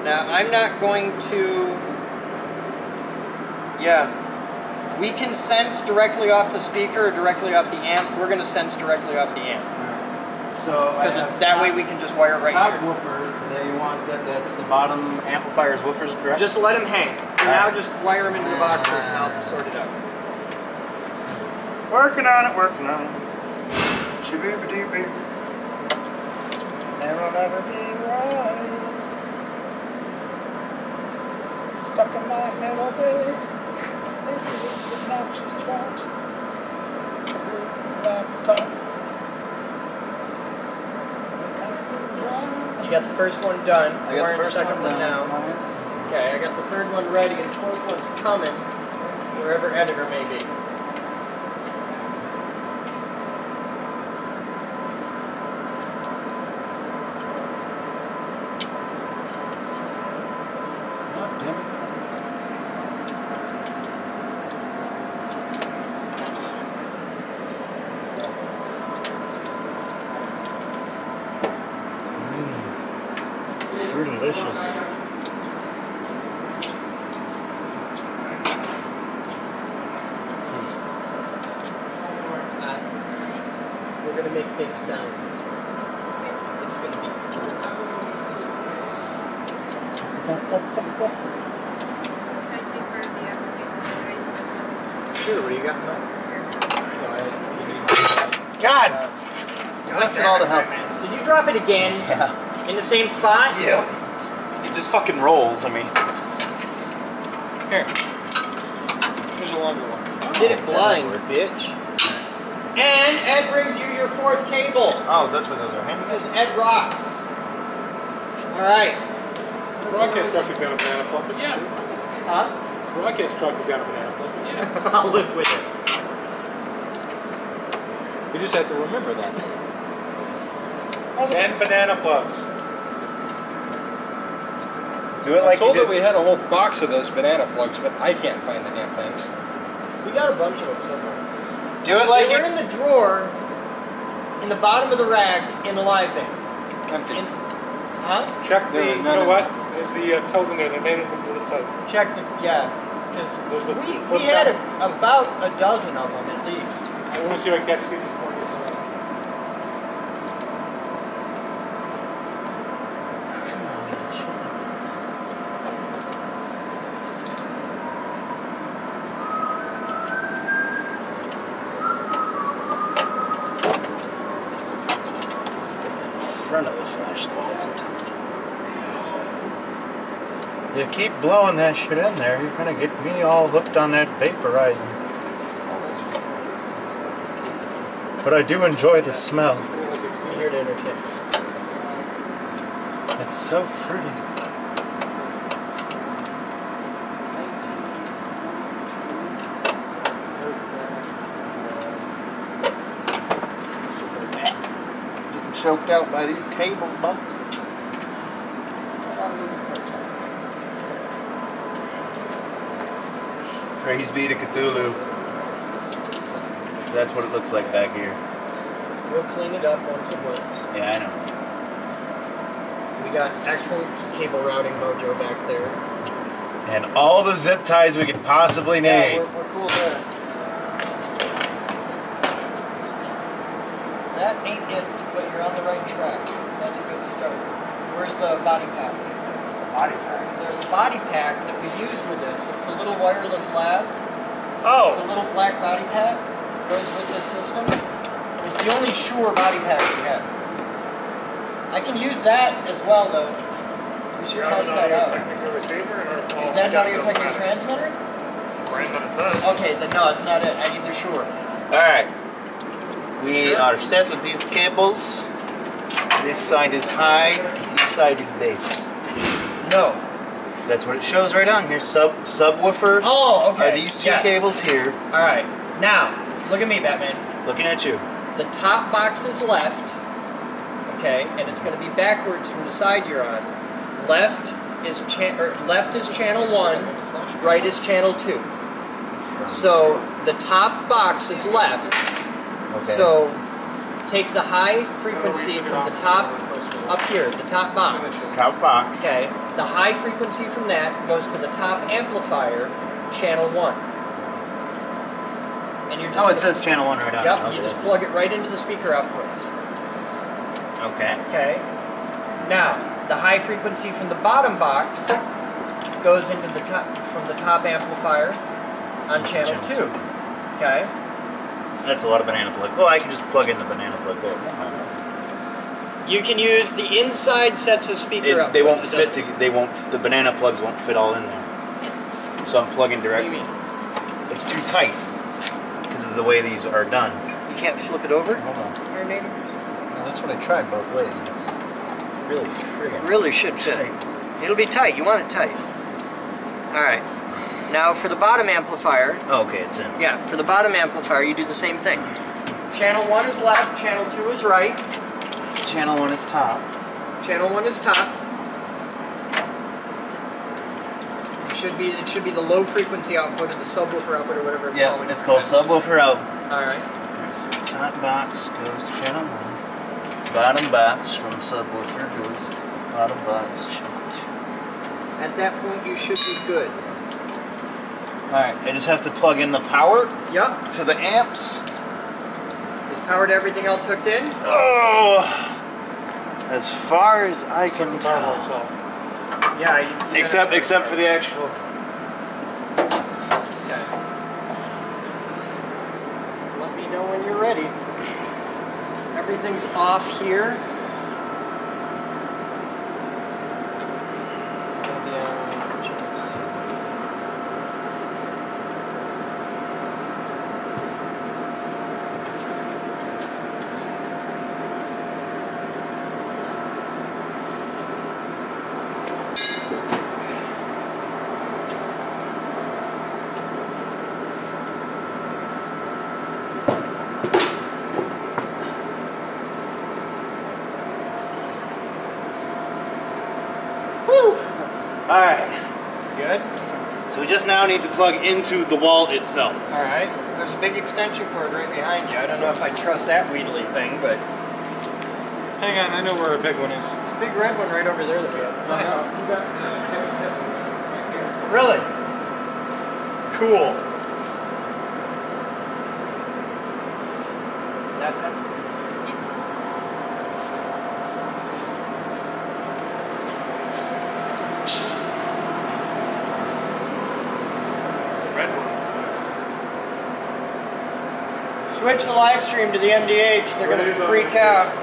Now, I'm not going to... Yeah. We can sense directly off the speaker or directly off the amp. We're going to sense directly off the amp. So because that way we can just wire right top here. woofer, they want that's the bottom amplifier's woofers, correct? Just let them hang. And now just wire them into the boxes and I'll sort it out. Working on it, working on it. Shibooba-doo-boo. Never, never be right. Stuck in my head all day. This is obnoxious twat. Laptop. You got the first one done. I got the first second one now. Okay, I got the third one ready and the fourth one's coming. Wherever editor may be. Delicious. We're gonna make big sounds. It's gonna be. Sure. What do you got in mind? God! Links it all to help. Did you drop it again? Yeah. In the same spot? Yeah. It just fucking rolls, I mean. Here. Here's a longer one. Did it blind, bitch. And Ed brings you your fourth cable. Oh, that's what those are. Because Ed rocks. Alright. Broadcast truck is down a banana plug, but yeah. Huh? Broadcast truck is down a banana plug, but yeah. I'll live with it. You just have to remember that. 10 banana plugs. Do it like I told you her did. we had a whole box of those banana plugs, but I can't find the damn things. We got a bunch of them somewhere. Do it like they were in the drawer, in the bottom of the rack, in the live thing. Empty. Huh? Check the, There are you none know in- what? There's the token there, they made it into the token. Check the, yeah. Because There's the we flip had side. about a dozen of them at least. I want to see if I catch these for you. Front of the flashlight, that's it. You keep blowing that shit in there, you're gonna get me all hooked on that vaporizing. But I do enjoy the smell. We're here to entertain. It's so fruity. Getting choked out by these cables, boss. Praise be to Cthulhu. That's what it looks like back here. We'll clean it up once it works. Yeah, I know. We got excellent cable routing mojo back there. And all the zip ties we could possibly need. Yeah, we're cool there. That ain't it, but you're on the right track. That's a good start. Where's the body pack? Body pack. There's a body pack that we use with this. It's the little wireless lav. Oh! It's a little black body pack that goes with this system. It's the only Shure body pack we have. I can use that as well, though. We should test that out. Is that an audio technical transmitter? It's the brand that it says. Okay, then no, it's not it. I need the Shure. Alright. We are set with these cables. This side is high, this side is bass. No. That's what it shows right on here. Subwoofer. Oh, okay. Are these two Yes. cables here. Alright. Now, look at me, Batman. Looking at you. The top box is left, okay, and it's going to be backwards from the side you're on. Left is left is channel 1, right is channel 2. So the top box is left. Okay. So take the high frequency from the top up here, the top box. Top box. Okay. The high frequency from that goes to the top amplifier, channel 1. And you're just Oh, it says channel 1 right on. Yep, Okay, you just that's plug it right into the speaker outputs. Okay. Okay. Now, the high frequency from the bottom box goes into the top from the top amplifier on channel 2. Okay. That's a lot of banana plug. Well, I can just plug in the banana plug there. You can use the inside sets of speaker outputs. They won't fit. The banana plugs won't fit all in there. So I'm plugging directly. What do you mean? It's too tight because of the way these are done. You can't flip it over? Hold on. Iron Maiden? No, that's what I tried both ways, and it's really friggin' It really should fit. It'll be tight. You want it tight. All right. Now for the bottom amplifier. Oh, okay, it's in. Yeah, for the bottom amplifier, you do the same thing. Channel 1 is left. Channel 2 is right. Channel 1 is top. Channel 1 is top. It should be the low frequency output of the subwoofer output or whatever it's called. Yeah, it's called subwoofer out. Alright. So top box goes to channel 1. Bottom box from subwoofer goes to bottom box channel 2. At that point you should be good. Alright, I just have to plug in the power Yep. to the amps. Is power to everything else hooked in? Oh, as far as I can tell. Yeah. Except for the actual. Okay. Let me know when you're ready. Everything's off here. Alright. Good? So we just now need to plug into the wall itself. Alright. There's a big extension cord right behind you. I don't know if I trust that Wheatley thing, but... Hang on, I know where a big one is. There's a big red one right over there that we have. Really? Cool. That's excellent. Switch the live stream to the MDH. They're going to freak out.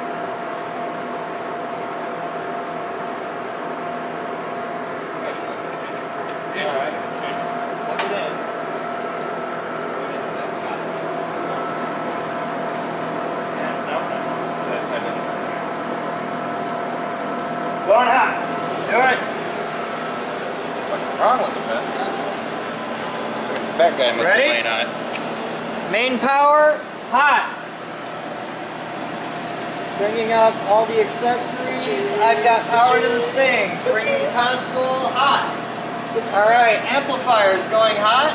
Alright. Plug it in. Going hot. Do it. What's wrong with it, man? The fat guy must Ready? be laying on it. Main power, hot. Bringing up all the accessories. I've got power to the thing. Bringing console, hot. Alright, amplifier is going hot.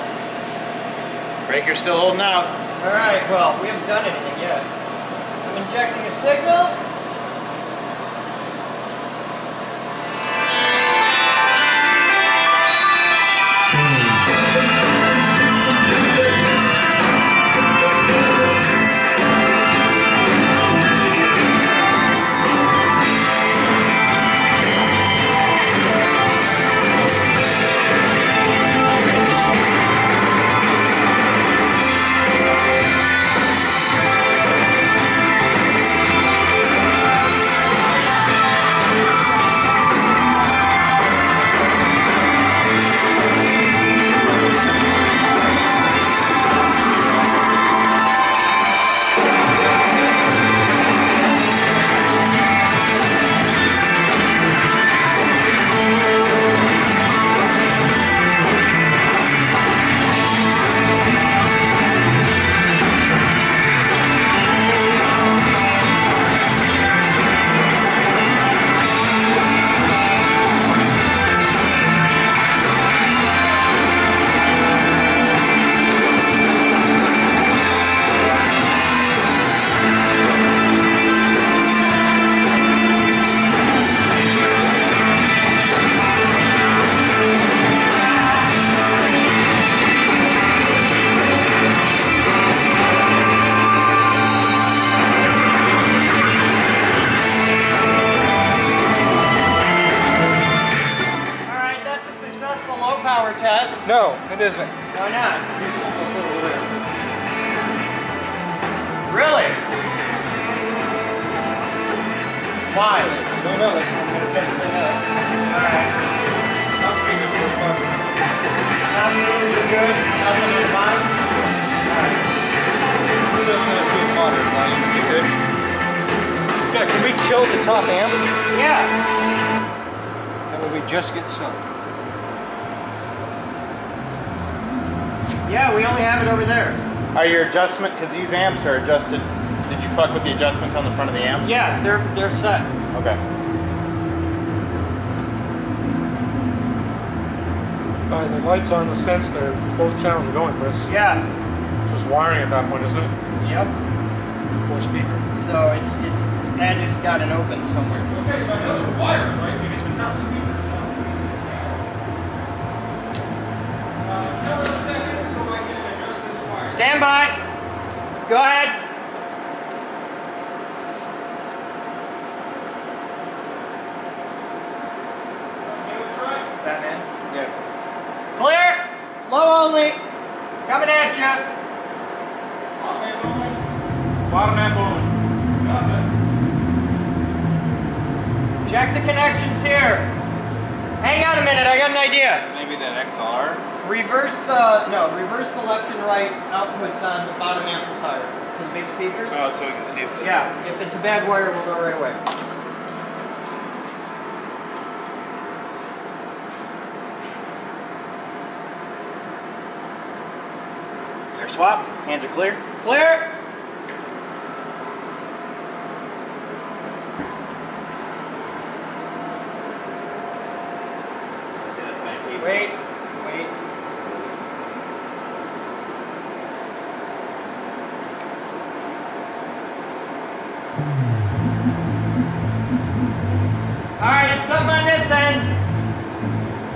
Breaker's still holding out. Alright, well, we haven't done anything yet. I'm injecting a signal. No, it isn't. Why not? Really? Why? No, that's what I'm going to check right now. Alright. Some speakers will respond. Sound meters are good. Nothing in mind. Alright. Who doesn't have good monitors, Ryan? You good? Yeah, can we kill the top amp? Yeah. And will we just get some? Yeah, we only have it over there. Are your adjustment, because these amps are adjusted, did you fuck with the adjustments on the front of the amp? Yeah, they're set. Okay. The lights on the sense they're both channels are going, Chris. Yeah. Just wiring at that point, isn't it? Yep. Or speaker. So it's Ed has got an open somewhere. Okay, so I know the wire, right? Because without speakers. Give us a second so I can adjust this wire. Stand by. Go ahead. Batman. Yeah. Clear. Low only. Coming at you. Bottom amp only. Check the connections here. Hang on a minute. I got an idea. Maybe that XLR? Reverse the left and right outputs on the bottom amplifier to the big speakers. Oh, so we can see if the... Yeah, if it's a bad wire, we'll go right away. They're swapped. Hands are clear. Clear. Wait. Alright, it's something on this end.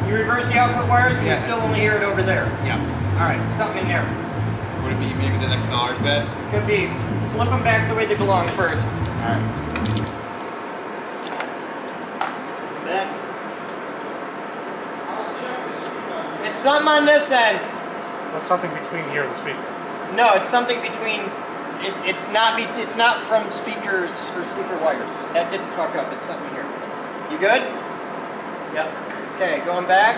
You reverse the output wires, you still only hear it over there. Yeah. Alright, something in there. Would it be maybe the XLR bed? Could be. Flip them back the way they belong first. Alright. Back. It's something on this end. That's something between here and the speaker. No, it's something between. It's not from speakers or speaker wires. That didn't fuck up. It's something here. You good? Yep. Okay, going back.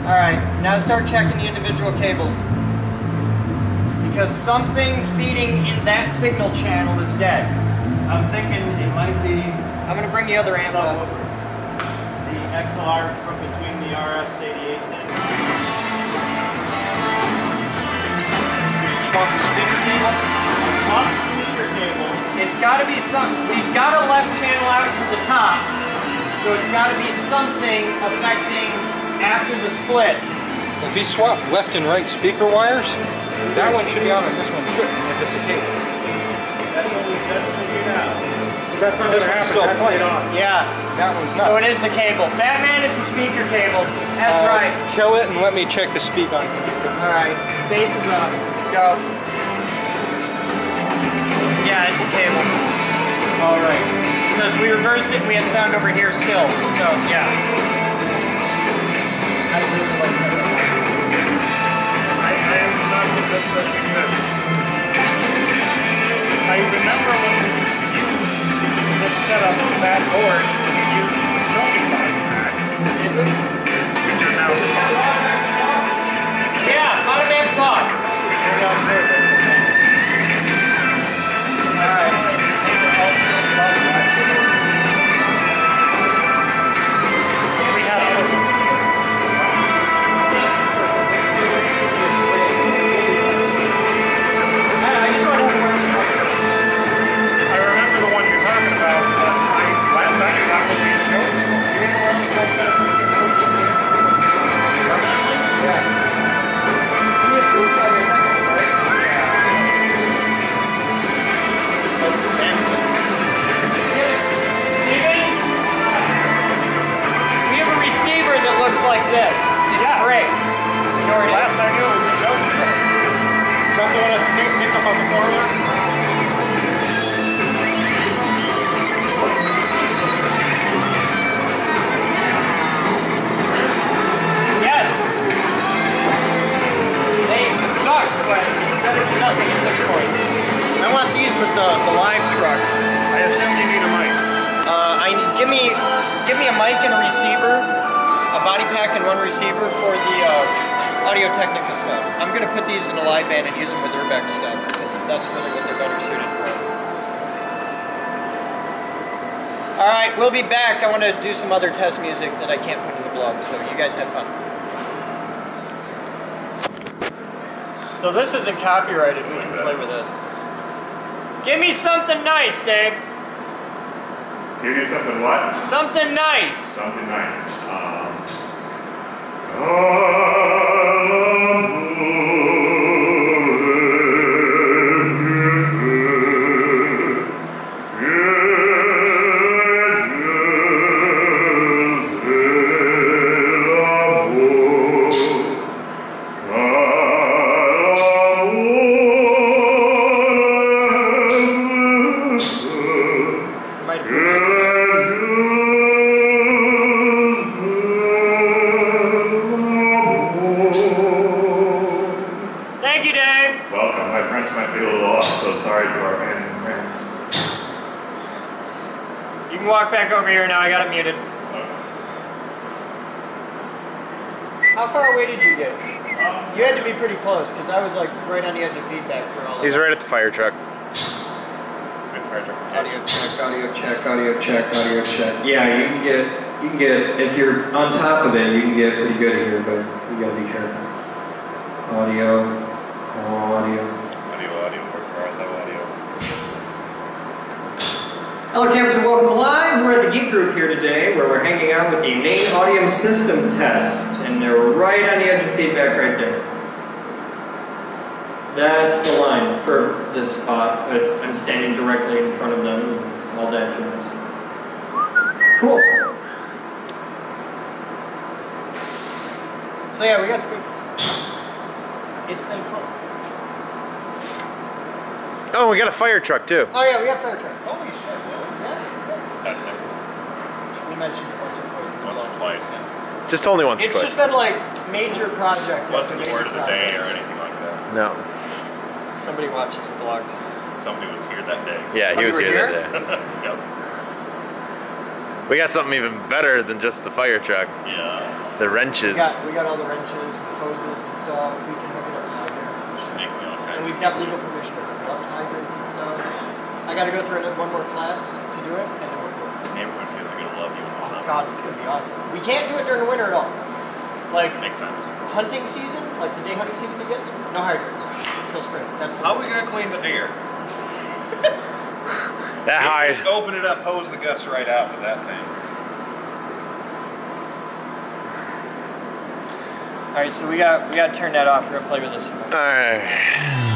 All right. Now start checking the individual cables. Because something feeding in that signal channel is dead. I'm thinking it might be I'm gonna bring the other amp up. the XLR from between the RS-88 and Swap the speaker cable? swap the speaker cable. It's got to be something. We've got a left channel out to the top, so it's got to be something affecting after the split. If he swapped left and right speaker wires, that one should be on and this one shouldn't if it's a cable. That's what we just figured out. That's not This going to one's happen. still That's playing. laid on. Yeah. That one's not. So it is the cable. Batman, it's a speaker cable. That's right. Kill it and let me check the speak on. All right. Base is up. Go. Yeah, it's a cable. All right. Because we reversed it and we had sound over here still. So yeah. I really like that. I am not convinced that it exists. I remember when we used to use this setup on that board, we used the Sony body packs, which are now Yeah, bottom amp's off. All right. we had other ones. I just want to I remember the one you're talking about. Last time you got what we showed. You remember one was one set of That's a Samsung. Steven? We have a receiver that looks like this. It's great. You know where it is? Last I knew it was a joke. Is that the one I picked up on the floor there? with the live truck. I assume you need a mic. Give me a mic and a receiver, a body pack and one receiver for the Audio Technica stuff. I'm gonna put these in a live van and use them with Urbex stuff because that's really what they're better suited for. All right, we'll be back. I want to do some other test music that I can't put in the blog, so you guys have fun. So this isn't copyrighted. We can play with this. Give me something nice, Dave. Give you something what? Something nice. Something nice. Thank you, Dave. Welcome. My French might be a little off, so sorry to our fans in France. You can walk back over here now. I got it muted. How far away did you get? You had to be pretty close because I was like right on the edge of feedback for all of He's that. right at the fire truck. Audio check, audio check, audio check, audio check. Yeah, you can get, if you're on top of it, you can get pretty good here, but you gotta be careful. Audio, audio. Hello campers and welcome live. We're at the Geek Group here today where we're hanging out with the main audio system test and they're right on the edge of feedback right there. That's the line for this spot, but I'm standing directly in front of them and all that jazz. Cool. So yeah, we got speakers. It's been fun. Oh, we got a fire truck too. Oh yeah, we got fire truck. Holy shit, really? Yeah. We mentioned it once or twice. Once or twice. Just only once or It's twice. just been like major project. Wasn't the word of the day or anything like that. No. Somebody watches the vlogs. Somebody was here that day. Yeah, he was here that day. Yep. We got something even better than just the fire truck. Yeah. The wrenches. We got all the wrenches, the hoses and stuff. We can hook it up to hydrants and shit. And we've got legal permission to hook it up to hydrants and stuff. I got to go through one more class to do it, and then we're good. Neighborhood kids are gonna love you in the summer. God, it's gonna be awesome. We can't do it during the winter at all. Like makes sense. Hunting season, like the day hunting season begins, no hydrants until spring. That's how we gonna clean the deer? That high. Just open it up, hose the guts right out with that thing. All right, so we got to turn that off. We're gonna play with this. All right.